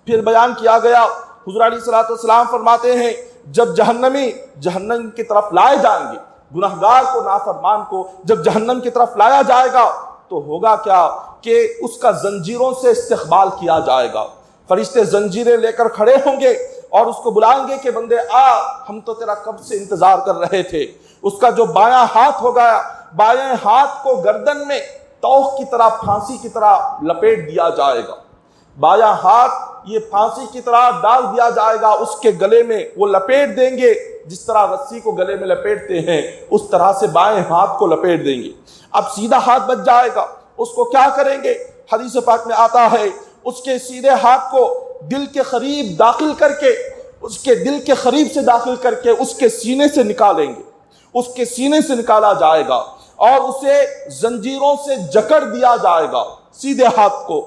پھر بیان کیا گیا حضور علیہ الصلوۃ والسلام فرماتے ہیں جب جہنمی جہنم کی طرف لائے جائیں گے، گنہگار کو، نافرمان کو جب جہنم کی طرف لایا جائے گا تو ہوگا کیا کہ اس کا زنجیروں سے استقبال کیا جائے گا، فرشتے زنجیریں لے کر کھڑے ہوں گے اور اس کو بلائیں گے کہ بندے آ، ہم تو تیرا کب سے انتظار کر رہے تھے۔ اس کا جو بایاں ہاتھ ہوگا، بایاں ہاتھ کو گردن میں توق کی طرح، پھانسی کی طرح لپیٹ دیا جائے گا، بایاں ہاتھ یہ پھانسی کی طرح ڈال دیا جائے گا اس کے گلے میں، وہ لپیٹ دیں گے جس طرح رسی کو گلے میں لپیٹتے ہیں اس طرح سے بائیں ہاتھ کو لپیٹ دیں گے۔ اب سیدھا ہاتھ بچ جائے گا، اس کو کیا کریں گے؟ حدیث پاک میں آتا ہے اس کے سیدھے ہاتھ کو دل کے قریب داخل کر کے، اس کے دل کے قریب سے داخل کر کے اس کے سینے سے نکالیں گے، اس کے سینے سے نکالا جائے گا اور اسے زنجیروں سے جکڑ دیا جائے گا سیدھے ہاتھ کو۔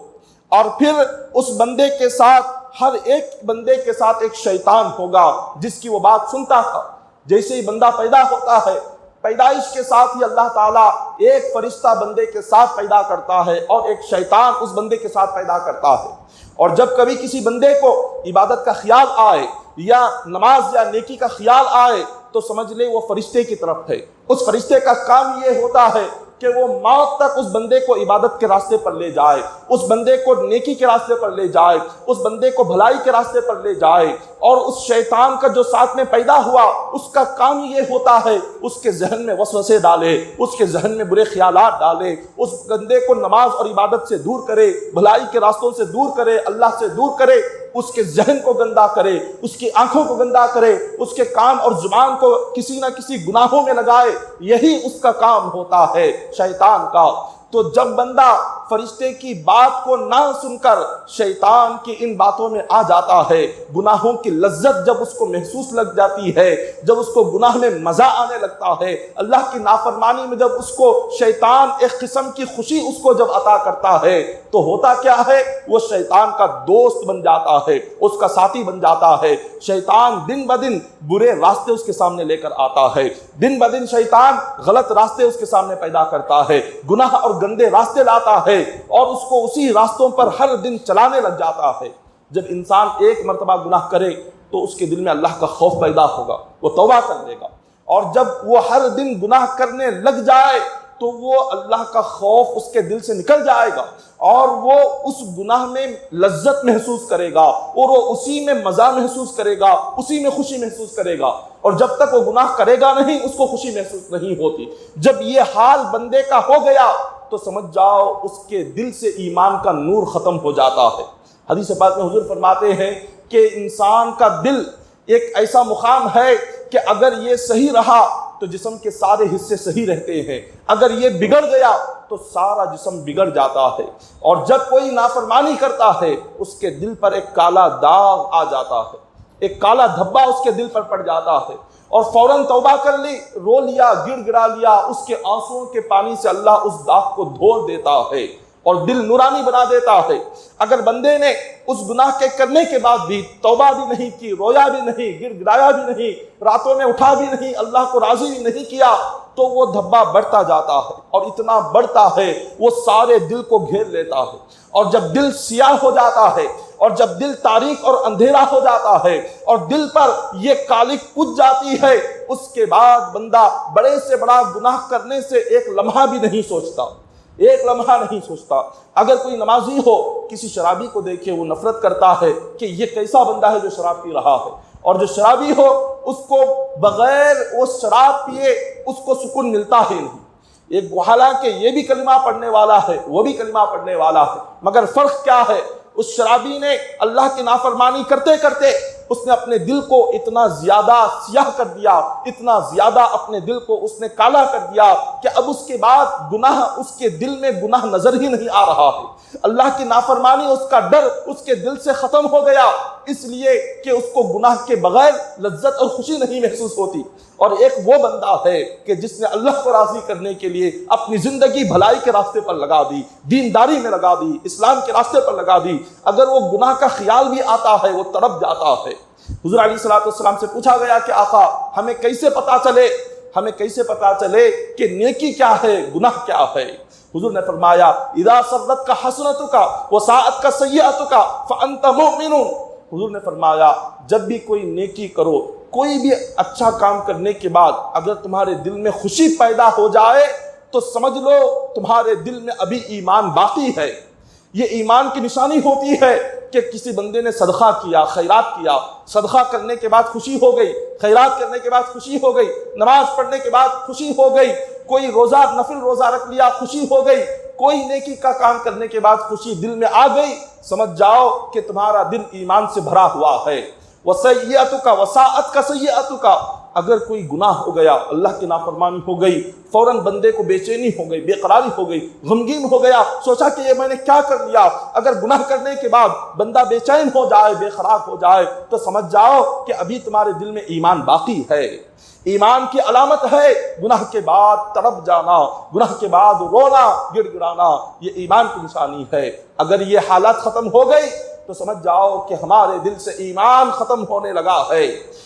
اور پھر اس بندے کے ساتھ، ہر ایک بندے کے ساتھ ایک شیطان ہوگا جس کی وہ بات سنتا تھا۔ جیسے ہی بندہ پیدا ہوتا ہے، پیدائش کے ساتھ ہی اللہ تعالیٰ ایک فرشتہ بندے کے ساتھ پیدا کرتا ہے اور ایک شیطان اس بندے کے ساتھ پیدا کرتا ہے۔ اور جب کبھی کسی بندے کو عبادت کا خیال آئے یا نماز یا نیکی کا خیال آئے تو سمجھ لے وہ فرشتے کی طرف ہے۔ اس فرشتے کا کام یہ ہوتا ہے کہ وہ موت تک اس بندے کو عبادت کے راستے پر لے جائے، اس بندے کو نیکی کے راستے پر لے جائے، اس بندے کو بھلائی کے راستے پر لے جائے۔ اور اس شیطان کا جو ساتھ میں پیدا ہوا اس کا کام یہ ہوتا ہے اس کے ذہن میں وسوسے ڈالے، اس کے ذہن میں برے خیالات ڈالے، اس بندے کو نماز اور عبادت سے دور کرے، بھلائی کے راستوں سے دور کرے، اللہ سے دور کرے، اس کے ذہن کو گندا کرے، اس کی آنکھوں کو گندا کرے، اس کے کان اور زبان کو کسی نہ کسی گناہوں میں لگائے۔ یہی اس کا کام ہوتا ہے شیطان کا۔ تو جب بندہ فرشتے کی بات کو نہ سن کر شیطان کی ان باتوں میں آ جاتا ہے، گناہوں کی لذت جب اس کو محسوس لگ جاتی ہے، جب اس کو گناہ میں مزہ آنے لگتا ہے، اللہ کی نافرمانی میں جب اس کو شیطان ایک قسم کی خوشی اس کو جب عطا کرتا ہے تو ہوتا کیا ہے؟ وہ شیطان کا دوست بن جاتا ہے، اس کا ساتھی بن جاتا ہے۔ شیطان دن بدن برے راستے اس کے سامنے لے کر آتا ہے، دن بدن شیطان غلط راستے اس کے سامنے پیدا کرتا ہے، گناہ اور گندے راستے لاتا ہے اور اس کو اسی راستوں پر ہر دن چلانے لگ جاتا ہے۔ جب انسان ایک مرتبہ گناہ کرے تو اس کے دل میں اللہ کا خوف پیدا ہوگا، وہ توبہ کر لے گا، اور جب وہ ہر دن گناہ کرنے لگ جائے تو وہ اللہ کا خوف اس کے دل سے نکل جائے گا اور وہ اس گناہ میں لذت محسوس کرے گا اور وہ اسی میں مزہ محسوس کرے گا، اسی میں خوشی محسوس کرے گا۔ اور جب تک وہ گناہ کرے گا نہیں اس کو خوشی محسوس نہیں ہوتی۔ جب یہ حال بندے کا ہو گیا تو سمجھ جاؤ اس کے دل سے ایمان کا نور ختم ہو جاتا ہے۔ حدیث پاک میں حضور فرماتے ہیں کہ انسان کا دل ایک ایسا مقام ہے کہ اگر یہ صحیح رہا تو جسم کے سارے حصے صحیح رہتے ہیں، اگر یہ بگڑ گیا تو سارا جسم بگڑ جاتا ہے۔ اور جب کوئی نافرمانی کرتا ہے اس کے دل پر ایک کالا داغ آ جاتا ہے، ایک کالا دھبا اس کے دل پر پڑ جاتا ہے۔ اور فوراً توبہ کر لی، رو لیا، گڑ گڑا لیا، اس کے آنسوؤں کے پانی سے اللہ اس داغ کو دھو دیتا ہے اور دل نورانی بنا دیتا ہے۔ اگر بندے نے اس گناہ کے کرنے کے بعد بھی توبہ بھی نہیں کی، رویا بھی نہیں، گڑ گڑایا بھی نہیں، راتوں میں اٹھا بھی نہیں، اللہ کو راضی بھی نہیں کیا، تو وہ دھبا بڑھتا جاتا ہے اور اتنا بڑھتا ہے وہ سارے دل کو گھیر لیتا ہے، اور جب دل سیاہ ہو جاتا ہے اور جب دل تاریک اور اندھیرا ہو جاتا ہے اور دل پر یہ کالک کچھ جاتی ہے، اس کے بعد بندہ بڑے سے بڑا گناہ کرنے سے ایک لمحہ بھی نہیں سوچتا، ایک لمحہ نہیں سوچتا۔ اگر کوئی نمازی ہو کسی شرابی کو دیکھے وہ نفرت کرتا ہے کہ یہ کیسا بندہ ہے جو شراب پی رہا ہے، اور جو شرابی ہو اس کو بغیر وہ شراب پیے اس کو سکون ملتا ہی نہیں۔ ایک حالانکہ یہ بھی کلمہ پڑھنے والا ہے، وہ بھی کلمہ پڑھنے والا ہے، مگر فرق کیا ہے؟ اس شرابی نے اللہ کی نافرمانی کرتے کرتے اس نے اپنے دل کو اتنا زیادہ سیاہ کر دیا، اتنا زیادہ اپنے دل کو اس نے کالا کر دیا کہ اب اس کے بعد گناہ، اس کے دل میں گناہ نظر ہی نہیں آ رہا ہے۔ اللہ کی نافرمانی، اس کا ڈر اس کے دل سے ختم ہو گیا، اس لیے کہ اس کو گناہ کے بغیر لذت اور خوشی نہیں محسوس ہوتی۔ اور ایک وہ بندہ ہے کہ جس نے اللہ کو راضی کرنے کے لیے اپنی زندگی بھلائی کے راستے پر لگا دی، دینداری میں لگا دی، اسلام کے راستے پر لگا دی، اگر وہ گناہ کا خیال بھی آتا ہے وہ تڑپ جاتا ہے۔ حضور علیہ السلام سے پوچھا گیا کہ آقا ہمیں کیسے پتا چلے کہ نیکی کیا ہے، گناہ کیا ہے؟ حضور نے فرمایا اذا سرت کا حسنتک وساءت کا سیئتک فانت مؤمن۔ حضور نے فرمایا جب بھی کوئی نیکی کرو، کوئی بھی اچھا کام کرنے کے بعد اگر تمہارے دل میں خوشی پیدا ہو جائے تو سمجھ لو تمہارے دل میں ابھی ایمان باقی ہے۔ یہ ایمان کی نشانی ہوتی ہے کہ کسی بندے نے صدقہ کیا، خیرات کیا، صدقہ کرنے کے بعد خوشی ہو گئی، خیرات کرنے کے بعد خوشی ہو گئی، نماز پڑھنے کے بعد خوشی ہو گئی، کوئی روزہ نفل روزہ رکھ لیا، خوشی ہو گئی، کوئی نیکی کا کام کرنے کے بعد خوشی دل میں آ گئی، سمجھ جاؤ کہ تمہارا دل ایمان سے بھرا ہوا ہے۔ وَسَيِّئَتُكَ وَسَاءَتْكَ سَيِّئَتُكَ، اگر کوئی گناہ ہو گیا، اللہ کی نافرمانی ہو گئی، فوراً بندے کو بے چینی ہو گئی، بے قراری ہو گئی، غمگین ہو گیا، سوچا کہ یہ میں نے کیا کر لیا۔ اگر گناہ کرنے کے بعد بندہ بے چین ہو جائے، بے قرار ہو جائے، تو سمجھ جاؤ کہ ابھی تمہارے دل میں ایمان باقی ہے۔ ایمان کی علامت ہے گناہ کے بعد تڑپ جانا، گناہ کے بعد رونا، گڑ گڑانا، یہ ایمان کی نشانی ہے۔ اگر یہ حالات ختم ہو گئی تو سمجھ جاؤ کہ ہمارے دل سے ایمان ختم ہونے لگا ہے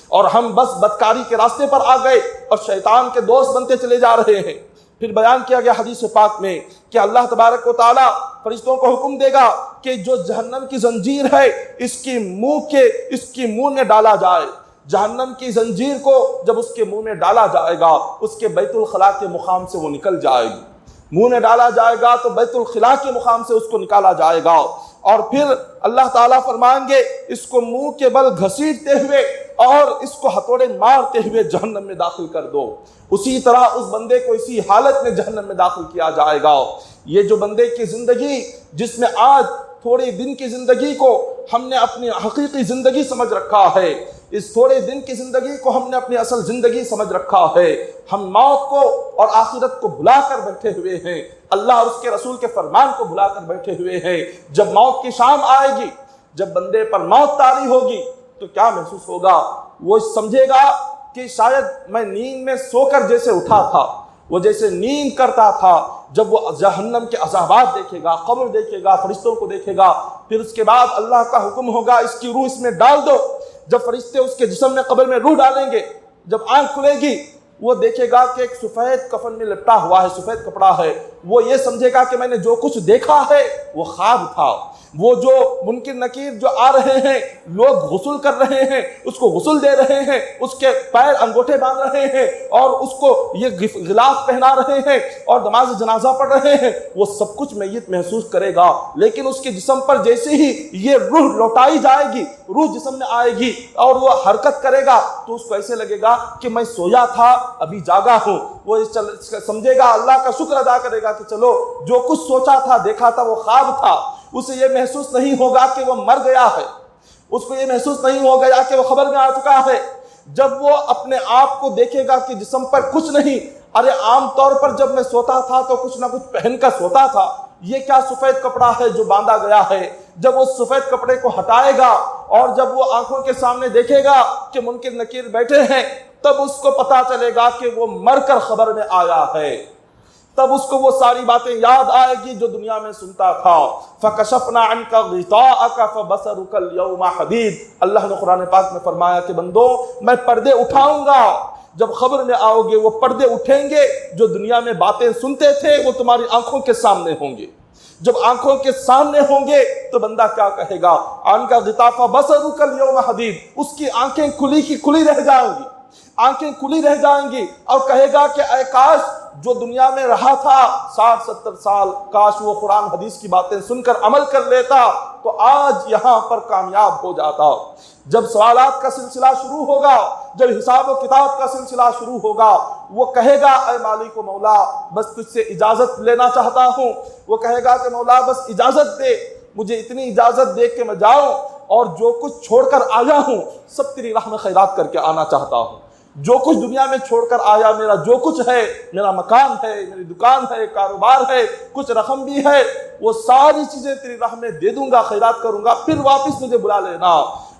اور ہم بس بدکاری کے راستے پر آ گئے اور شیطان کے دوست بنتے چلے جا رہے ہیں۔ پھر بیان کیا گیا حدیث پاک میں کہ اللہ تبارک و تعالی فرشتوں کو حکم دے گا کہ جو جہنم کی زنجیر ہے اس کی منہ میں ڈالا جائے۔ جہنم کی زنجیر کو جب اس کے منہ میں ڈالا جائے گا، اس کے بیت الخلاء کے مقام سے وہ نکل جائے گی۔ منہ میں ڈالا جائے گا تو بیت الخلاء کے مقام سے اس کو نکالا جائے گا، اور پھر اللہ تعالیٰ فرمائیں گے اس کو منہ کے بل گھسیٹتے ہوئے اور اس کو ہتھوڑے مارتے ہوئے جہنم میں داخل کر دو۔ اسی طرح اس بندے کو اسی حالت میں جہنم میں داخل کیا جائے گا۔ یہ جو بندے کی زندگی، جس میں آج تھوڑے دن کی زندگی کو ہم نے اپنی حقیقی زندگی سمجھ رکھا ہے، اس تھوڑے دن کی زندگی کو ہم نے اپنی اصل زندگی سمجھ رکھا ہے، ہم موت کو اور آخرت کو بھلا کر بیٹھے ہوئے ہیں، اللہ اور اس کے رسول کے فرمان کو بھلا کر بیٹھے ہوئے ہیں۔ جب موت کی شام آئے گی، جب بندے پر موت طاری ہوگی تو کیا محسوس ہوگا؟ وہ سمجھے گا کہ شاید میں نیند میں سو کر جیسے اٹھا تھا، وہ جیسے نیند کرتا تھا۔ جب وہ جہنم کے عذابات دیکھے گا، قبر دیکھے گا، فرشتوں کو دیکھے گا، پھر اس کے بعد اللہ کا حکم ہوگا اس کی روح اس میں ڈال دو۔ جب فرشتے اس کے جسم میں قبر میں روح ڈالیں گے، جب آنکھ کھلے گی وہ دیکھے گا کہ ایک سفید کفن میں لپٹا ہوا ہے، سفید کپڑا ہے۔ وہ یہ سمجھے گا کہ میں نے جو کچھ دیکھا ہے وہ خواب تھا۔ وہ جو منکر نکیر جو آ رہے ہیں، لوگ غسل کر رہے ہیں، اس کو غسل دے رہے ہیں، اس کے پیر انگوٹھے باندھ رہے ہیں اور اس کو یہ غلاف پہنا رہے ہیں اور نماز جنازہ پڑھ رہے ہیں، وہ سب کچھ میت محسوس کرے گا۔ لیکن اس کے جسم پر جیسے ہی یہ روح لوٹائی جائے گی، روح جسم میں آئے گی اور وہ حرکت کرے گا تو اس کو ایسے لگے گا کہ میں سویا تھا ابھی جاگا ہوں۔ وہ سمجھے گا، اللہ کا شکر ادا کرے گا کہ چلو جو کچھ سوچا تھا، دیکھا تھا، وہ خواب تھا۔ اسے یہ محسوس نہیں ہوگا کہ وہ مر گیا ہے، اس کو یہ محسوس نہیں ہوگا کہ وہ خبر میں آ چکا ہے۔ جب وہ اپنے آپ کو دیکھے گا کہ جسم پر کچھ نہیں، ارے عام طور پر جب میں سوتا تھا تو کچھ نہ کچھ پہن کر سوتا تھا، یہ کیا سفید کپڑا ہے جو باندھا گیا ہے۔ جب وہ سفید کپڑے کو ہٹائے گا اور جب وہ آنکھوں کے سامنے دیکھے گا کہ منکر نکیر بیٹھے ہیں تب اس کو پتا چلے گا کہ وہ مر کر خبر میں آیا ہے، تب اس کو وہ ساری باتیں یاد آئے گی جو دنیا میں سنتا تھا۔ فَكَشَفْنَا عَنْكَ غِطَاءَكَ فَبَصَرُكَ الْيَوْمَ حَدِيدٌ، اللہ نے قرآن پاک میں فرمایا کہ بندو میں پردے اٹھاؤں گا، جب خبر میں آؤ گے وہ پردے اٹھیں گے، جو دنیا میں باتیں سنتے تھے وہ تمہاری آنکھوں کے سامنے ہوں گے۔ جب آنکھوں کے سامنے ہوں گے تو بندہ کیا کہے گا؟ عَنْكَ غِطَاءَ فَبَصَرُكَ الْيَوْمَ حَدِيدٌ، اس کی آنکھیں کھلی کی کھلی رہ جائیں گی، آنکھیں کھلی رہ جائیں گی، اور کہے گا کہ اے کاش جو دنیا میں رہا تھا 60-70 سال، کاش وہ قرآن حدیث کی باتیں سن کر عمل کر لیتا تو آج یہاں پر کامیاب ہو جاتا۔ جب سوالات کا سلسلہ شروع ہوگا، جب حساب و کتاب کا سلسلہ شروع ہوگا، وہ کہے گا اے مالک و مولا بس تجھ سے اجازت لینا چاہتا ہوں، وہ کہے گا کہ مولا بس اجازت دے، مجھے اتنی اجازت دے کہ میں جاؤں اور جو کچھ چھوڑ کر آیا ہوں سب تیری راہ میں خیرات کر کے آنا چاہتا ہوں۔ جو کچھ دنیا میں چھوڑ کر آیا، میرا جو کچھ ہے، میرا مکان ہے، میری دکان ہے، کاروبار ہے، کچھ رقم بھی ہے، وہ ساری چیزیں تیری راہ میں دے دوں گا، خیرات کروں گا، پھر واپس مجھے بلا لینا۔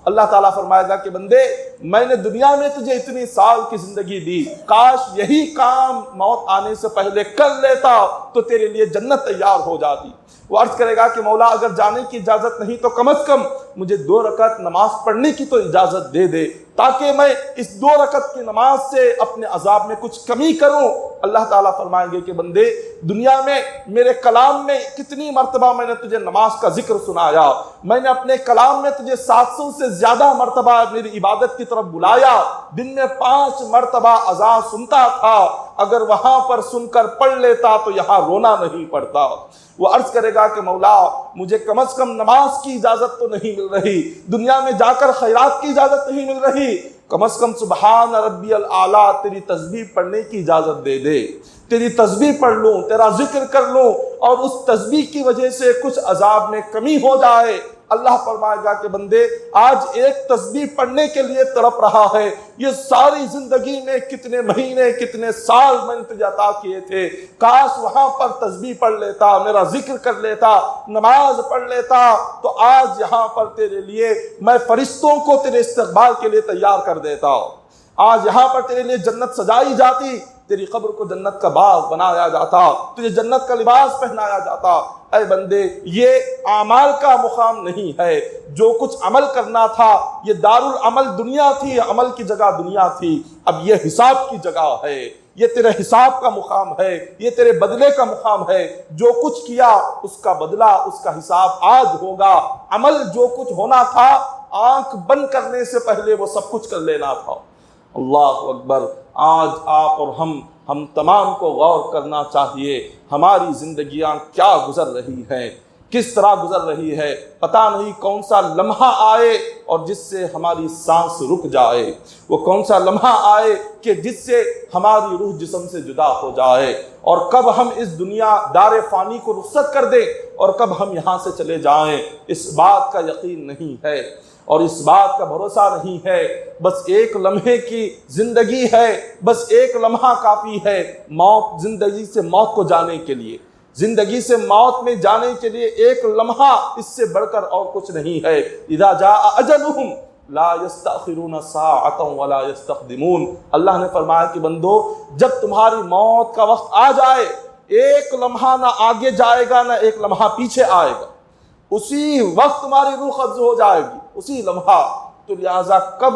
اللہ تعالیٰ فرمائے گا کہ بندے میں نے دنیا میں تجھے اتنی سال کی زندگی دی، کاش یہی کام موت آنے سے پہلے کر لیتا تو تیرے لیے جنت تیار ہو جاتی۔ وہ عرض کرے گا کہ مولا اگر جانے کی اجازت نہیں تو کم از کم مجھے 2 رکعت نماز پڑھنے کی تو اجازت دے دے، تاکہ میں اس 2 رکعت کی نماز سے اپنے عذاب میں کچھ کمی کروں۔ اللہ تعالیٰ فرمائیں گے کہ بندے دنیا میں میرے کلام میں کتنی مرتبہ میں نے تجھے نماز کا ذکر سنایا، میں نے اپنے کلام میں تجھے 700 سے زیادہ مرتبہ میری عبادت کی طرف بلایا، دن میں 5 مرتبہ اذان سنتا تھا، اگر وہاں پر سن کر پڑھ لیتا تو یہاں رونا نہیں پڑتا۔ وہ عرض کرے گا کہ مولا مجھے کم از کم نماز کی اجازت تو نہیں مل رہی، دنیا میں جا کر خیرات کی اجازت نہیں مل رہی، کم از کم سبحان ربی الاعلیٰ تیری تسبیح پڑھنے کی اجازت دے دے، تیری تسبیح پڑھ لوں، تیرا ذکر کر لوں، اور اس تسبیح کی وجہ سے کچھ عذاب میں کمی ہو جائے۔ اللہ فرمائے گا کہ بندے آج ایک تسبیح پڑھنے کے لیے تڑپ رہا ہے، یہ ساری زندگی میں کتنے مہینے کتنے سال میں نے تجھے عطا کیے تھے، کاش وہاں پر تسبیح پڑھ لیتا، میرا ذکر کر لیتا، نماز پڑھ لیتا، تو آج یہاں پر تیرے لیے میں فرشتوں کو تیرے استقبال کے لیے تیار کر دیتا، آج یہاں پر تیرے لیے جنت سجائی جاتی، تیری قبر کو جنت کا باغ بنایا جاتا، تجھے جنت کا لباس پہنایا جاتا۔ اے بندے یہ اعمال کا مقام نہیں ہے، جو کچھ عمل کرنا تھا یہ دارالعمل دنیا تھی، عمل کی جگہ دنیا تھی، اب یہ حساب کی جگہ ہے، یہ تیرے حساب کا مقام ہے، یہ تیرے بدلے کا مقام ہے، جو کچھ کیا اس کا بدلہ اس کا حساب آج ہوگا، عمل جو کچھ ہونا تھا آنکھ بند کرنے سے پہلے وہ سب کچھ کر لینا تھا۔ اللہ اکبر۔ آج آپ اور ہم تمام کو غور کرنا چاہیے ہماری زندگیاں کیا گزر رہی ہیں، کس طرح گزر رہی ہے، پتہ نہیں کون سا لمحہ آئے اور جس سے ہماری سانس رک جائے، وہ کون سا لمحہ آئے کہ جس سے ہماری روح جسم سے جدا ہو جائے، اور کب ہم اس دنیا دار فانی کو رخصت کر دیں اور کب ہم یہاں سے چلے جائیں، اس بات کا یقین نہیں ہے اور اس بات کا بھروسہ نہیں ہے۔ بس ایک لمحے کی زندگی ہے، بس ایک لمحہ کافی ہے موت، زندگی سے موت کو جانے کے لیے، زندگی سے موت میں جانے کے لیے ایک لمحہ، اس سے بڑھ کر اور کچھ نہیں ہے۔ اذا جاء اجلہم لا يستأخرون ساعة ولا يستقدمون، اللہ نے فرمایا کہ بندو جب تمہاری موت کا وقت آ جائے، ایک لمحہ نہ آگے جائے گا نہ ایک لمحہ پیچھے آئے گا، اسی وقت تمہاری روح قبض ہو جائے گی، اسی لمحہ۔ تو لہٰذا کب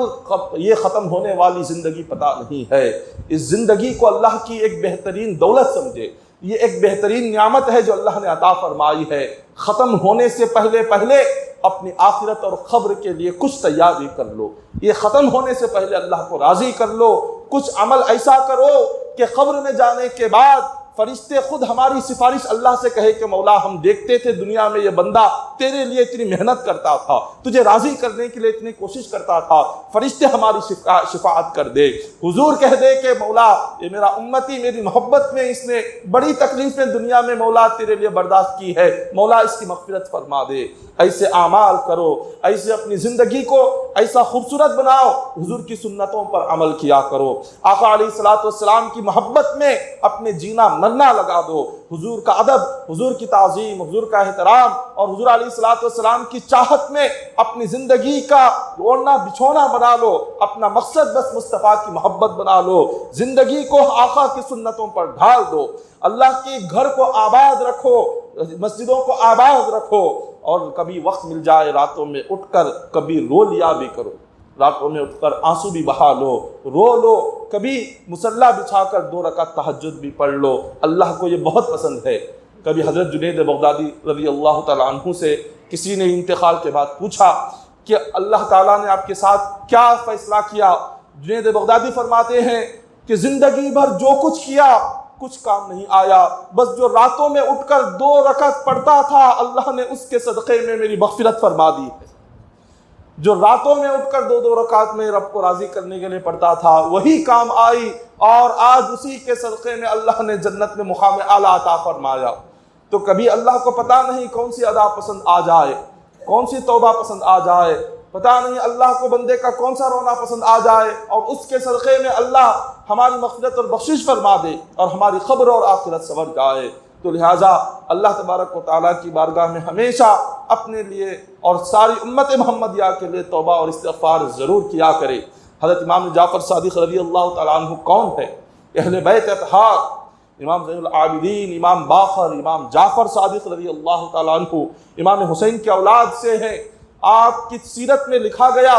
یہ ختم ہونے والی زندگی پتہ نہیں ہے۔ اس زندگی کو اللہ کی ایک بہترین دولت سمجھے، یہ ایک بہترین نعمت ہے جو اللہ نے عطا فرمائی ہے۔ ختم ہونے سے پہلے اپنی آخرت اور قبر کے لیے کچھ تیاری کر لو، یہ ختم ہونے سے پہلے اللہ کو راضی کر لو، کچھ عمل ایسا کرو کہ قبر میں جانے کے بعد فرشتے خود ہماری سفارش اللہ سے کہے کہ مولا ہم دیکھتے تھے دنیا میں یہ بندہ تیرے لیے اتنی محنت کرتا تھا، تجھے راضی کرنے کے لیے اتنی کوشش کرتا تھا، فرشتے ہماری شفاعت کر دے، حضور کہہ دے کہ مولا یہ میرا امتی میری محبت میں اس نے بڑی تکلیفیں دنیا میں مولا تیرے لیے برداشت کی ہے، مولا اس کی مغفرت فرما دے۔ ایسے اعمال کرو، ایسے اپنی زندگی کو ایسا خوبصورت بناؤ، حضور کی سنتوں پر عمل کیا کرو، آقا علیہ الصلوۃ والسلام کی محبت میں اپنے جینا مرنا لگا دو، حضور کا ادب، حضور کی تعظیم، حضور کا احترام اور حضور علیہ الصلوۃ والسلام کی چاہت میں اپنی زندگی کا اوڑھنا بچھونا بنا لو، اپنا مقصد بس مصطفیٰ کی محبت بنا لو، زندگی کو آقا کی سنتوں پر ڈھال دو، اللہ کے گھر کو آباد رکھو، مسجدوں کو آباد رکھو، اور کبھی وقت مل جائے راتوں میں اٹھ کر کبھی رو لیا بھی کرو، راتوں میں اٹھ کر آنسو بھی بہا لو، رو لو، کبھی مصلی بچھا کر 2 رکعت تہجد بھی پڑھ لو، اللہ کو یہ بہت پسند ہے۔ کبھی حضرت جنید بغدادی رضی اللہ تعالیٰ عنہ سے کسی نے انتقال کے بعد پوچھا کہ اللہ تعالیٰ نے آپ کے ساتھ کیا فیصلہ کیا؟ جنید بغدادی فرماتے ہیں کہ زندگی بھر جو کچھ کیا کچھ کام نہیں آیا، بس جو راتوں میں اٹھ کر 2 رکعت پڑھتا تھا اللہ نے اس کے صدقے میں میری مغفرت فرما دی ہے۔ جو راتوں میں اٹھ کر 2 رکعت میں رب کو راضی کرنے کے لیے پڑھتا تھا وہی کام آئی، اور آج اسی کے صدقے میں اللہ نے جنت میں مقام اعلیٰ عطا فرمایا۔ تو کبھی اللہ کو پتہ نہیں کون سی ادا پسند آ جائے، کون سی توبہ پسند آ جائے، پتہ نہیں اللہ کو بندے کا کون سا رونا پسند آ جائے، اور اس کے صدقے میں اللہ ہماری مغفرت اور بخشش فرما دے اور ہماری قبر اور آخرت سنور جائے۔ تو لہٰذا اللہ تبارک و تعالیٰ کی بارگاہ میں ہمیشہ اپنے لیے اور ساری امت محمدیہ کے لیے توبہ اور استغفار ضرور کیا کرے۔ حضرت امام جعفر صادق رضی اللہ تعالیٰ عنہ کون ہے؟ اہل بیت اطہار، امام زین العابدین، امام باقر، امام جعفر صادق رضی اللہ تعالیٰ عنہ امام حسین کی اولاد سے ہیں۔ آپ کی سیرت میں لکھا گیا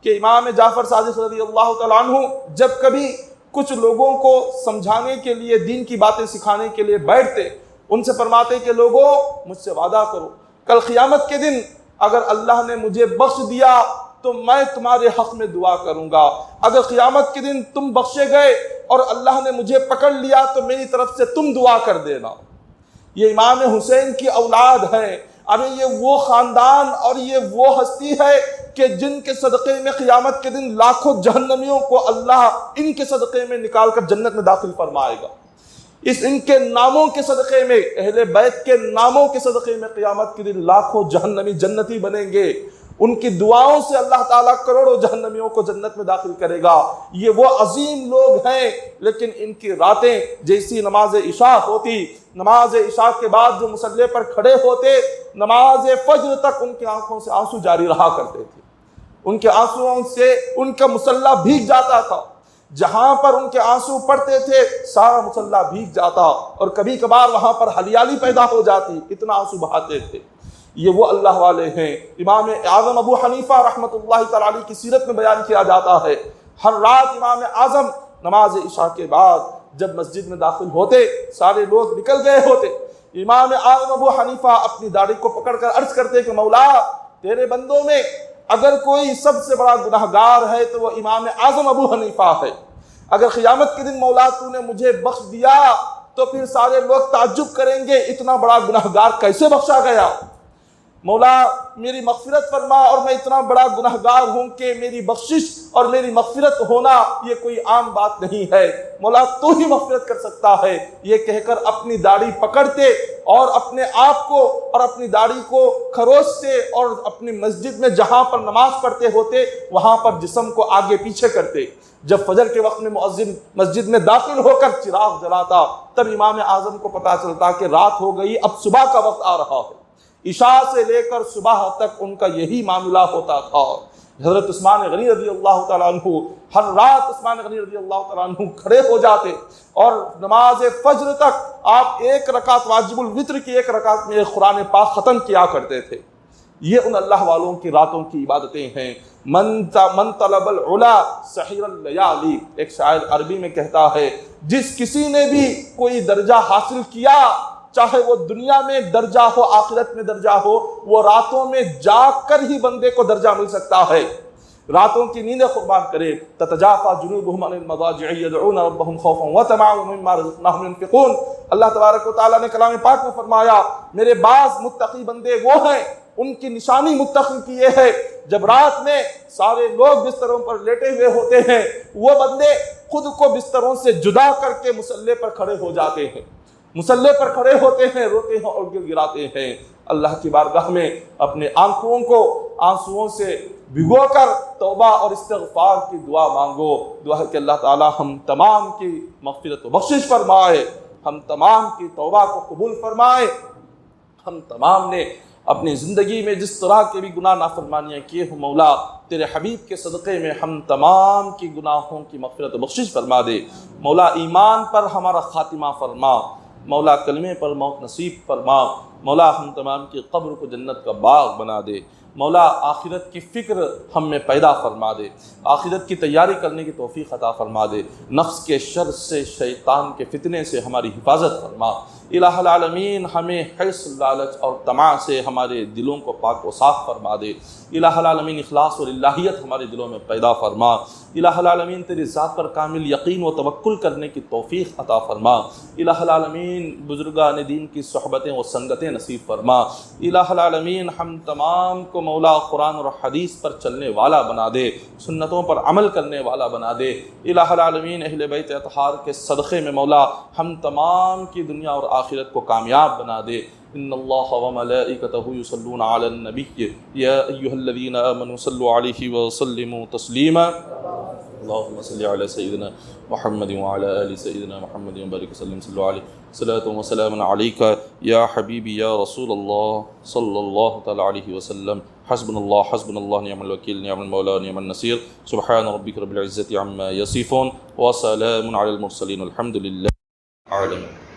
کہ امام جعفر صادق رضی اللہ تعالیٰ عنہ جب کبھی کچھ لوگوں کو سمجھانے کے لیے، دین کی باتیں سکھانے کے لیے بیٹھتے، ان سے فرماتے کہ لوگوں مجھ سے وعدہ کرو، کل قیامت کے دن اگر اللہ نے مجھے بخش دیا تو میں تمہارے حق میں دعا کروں گا، اگر قیامت کے دن تم بخشے گئے اور اللہ نے مجھے پکڑ لیا تو میری طرف سے تم دعا کر دینا۔ یہ امام حسین کی اولاد ہیں، ارے یہ وہ خاندان اور یہ وہ ہستی ہے کہ جن کے صدقے میں قیامت کے دن لاکھوں جہنمیوں کو اللہ ان کے صدقے میں نکال کر جنت میں داخل فرمائے گا۔ ان کے ناموں کے صدقے میں، اہل بیت کے ناموں کے صدقے میں قیامت کے دن لاکھوں جہنمی جنتی بنیں گے، ان کی دعاؤں سے اللہ تعالیٰ کروڑوں جہنمیوں کو جنت میں داخل کرے گا۔ یہ وہ عظیم لوگ ہیں، لیکن ان کی راتیں جیسی نماز عشاء ہوتی، نماز عشاء کے بعد جو مصلی پر کھڑے ہوتے، نماز فجر تک ان کی آنکھوں سے آنسو جاری رہا کرتے تھے، ان کے آنسوؤں سے ان کا مصلی بھیگ جاتا تھا، جہاں پر ان کے آنسو پڑتے تھے سارا مصلی بھیگ جاتا، اور کبھی کبھار وہاں پر ہریالی پیدا ہو جاتی، اتنا آنسو بہاتے تھے۔ یہ وہ اللہ والے ہیں۔ امام اعظم ابو حنیفہ رحمۃ اللہ تعالی علیہ کی سیرت میں بیان کیا جاتا ہے، ہر رات امام اعظم نماز عشاء کے بعد جب مسجد میں داخل ہوتے، سارے لوگ نکل گئے ہوتے، امام اعظم ابو حنیفہ اپنی داڑھی کو پکڑ کر عرض کرتے کہ مولا، تیرے بندوں میں اگر کوئی سب سے بڑا گناہگار ہے تو وہ امام اعظم ابو حنیفہ ہے، اگر قیامت کے دن مولا تو نے مجھے بخش دیا تو پھر سارے لوگ تعجب کریں گے اتنا بڑا گناہگار کیسے بخشا گیا، مولا میری مغفرت فرما، اور میں اتنا بڑا گناہگار ہوں کہ میری بخشش اور میری مغفرت ہونا یہ کوئی عام بات نہیں ہے، مولا تو ہی مغفرت کر سکتا ہے، یہ کہہ کر اپنی داڑھی پکڑتے اور اپنے آپ کو اور اپنی داڑھی کو کھروچتے اور اپنی مسجد میں جہاں پر نماز پڑھتے ہوتے وہاں پر جسم کو آگے پیچھے کرتے۔ جب فجر کے وقت میں مؤذن مسجد میں داخل ہو کر چراغ جلاتا تب امام اعظم کو پتہ چلتا کہ رات ہو گئی، اب صبح کا وقت آ رہا ہے۔ عشاء سے لے کر صبح تک ان کا یہی معاملہ ہوتا تھا۔ حضرت عثمان غنی رضی اللہ تعالیٰ عنہ، ہر رات عثمان غنی رضی اللہ تعالیٰ عنہ کھڑے ہو جاتے اور نماز فجر تک آپ 1 رکعت واجب الوتر کی 1 رکعت میں قرآن پاک ختم کیا کرتے تھے۔ یہ ان اللہ والوں کی راتوں کی عبادتیں ہیں۔ من طلب العلا سحر اللیالی، ایک شاعر عربی میں کہتا ہے جس کسی نے بھی کوئی درجہ حاصل کیا، چاہے وہ دنیا میں درجہ ہو آخرت میں درجہ ہو، وہ راتوں میں جاگ کر ہی بندے کو درجہ مل سکتا ہے۔ راتوں کی نیندیں قربان کرے۔ تتجافى جنوبهم عن المضاجع يدعون ربهم خوفا وطمعا ومما رزقناهم ينفقون۔ اللہ تبارک و تعالیٰ نے کلام پاک میں فرمایا میرے بعض متقی بندے وہ ہیں، ان کی نشانی متقی کی یہ ہے جب رات میں سارے لوگ بستروں پر لیٹے ہوئے ہوتے ہیں وہ بندے خود کو بستروں سے جدا کر کے مصلی پر کھڑے ہو جاتے ہیں، مصلی پر کھڑے ہوتے ہیں، روتے ہیں اور گر گراتے ہیں۔ اللہ کی بارگاہ میں اپنے آنکھوں کو آنسوؤں سے بھگو کر توبہ اور استغفار کی دعا مانگو۔ دعا ہے کہ اللہ تعالی ہم تمام کی مغفرت و بخشش فرمائے۔ ہم تمام کی توبہ کو قبول فرمائے۔ ہم تمام نے اپنی زندگی میں جس طرح کے بھی گناہ نافرمانیاں کیے ہوں مولا، تیرے حبیب کے صدقے میں ہم تمام کی گناہوں کی مغفرت و بخشش فرما دے۔ مولا ایمان پر ہمارا خاتمہ فرما، مولا کلمے پر موت نصیب فرما، مولا ہم تمام کی قبر کو جنت کا باغ بنا دے، مولا آخرت کی فکر ہم میں پیدا فرما دے، آخرت کی تیاری کرنے کی توفیق عطا فرما دے، نفس کے شر سے، شیطان کے فتنے سے ہماری حفاظت فرما۔ الہ العالمین ہمیں حرص، لالچ اور طمع سے ہمارے دلوں کو پاک و صاف فرما دے۔ الہ العالمین اخلاص اور الہیت ہمارے دلوں میں پیدا فرما۔ الہ العالمین تیری ذات پر کامل یقین و توکل کرنے کی توفیق عطا فرما۔ الہ العالمین بزرگان دین کی صحبتیں و سنگتیں نصیب فرما۔ الہ العالمین ہم تمام کو مولا قرآن اور حدیث پر چلنے والا بنا دے، سنتوں پر عمل کرنے والا بنا دے۔ الہ العالمین اہل بیت اطہار کے صدقے میں مولا ہم تمام کی دنیا اور آخرت کو کامیاب بنا دے۔ ان اللہ وملائکتہ یصلون علی النبی یا ایھا الذین آمنوا صلوا علیہ وسلموا تسلیما۔ اللهم صل على سيدنا محمد وعلى آل سيدنا محمد وبارك وسلم صلوا عليه صلاة وسلام عليك يا حبيبي يا رسول الله صلى الله تعالى عليه وسلم۔ حسبنا الله نعم الوكيل نعم المولى نعم النصير۔ سبحان ربك رب العزة عما يصفون وسلام على المرسلين والحمد لله العالمين۔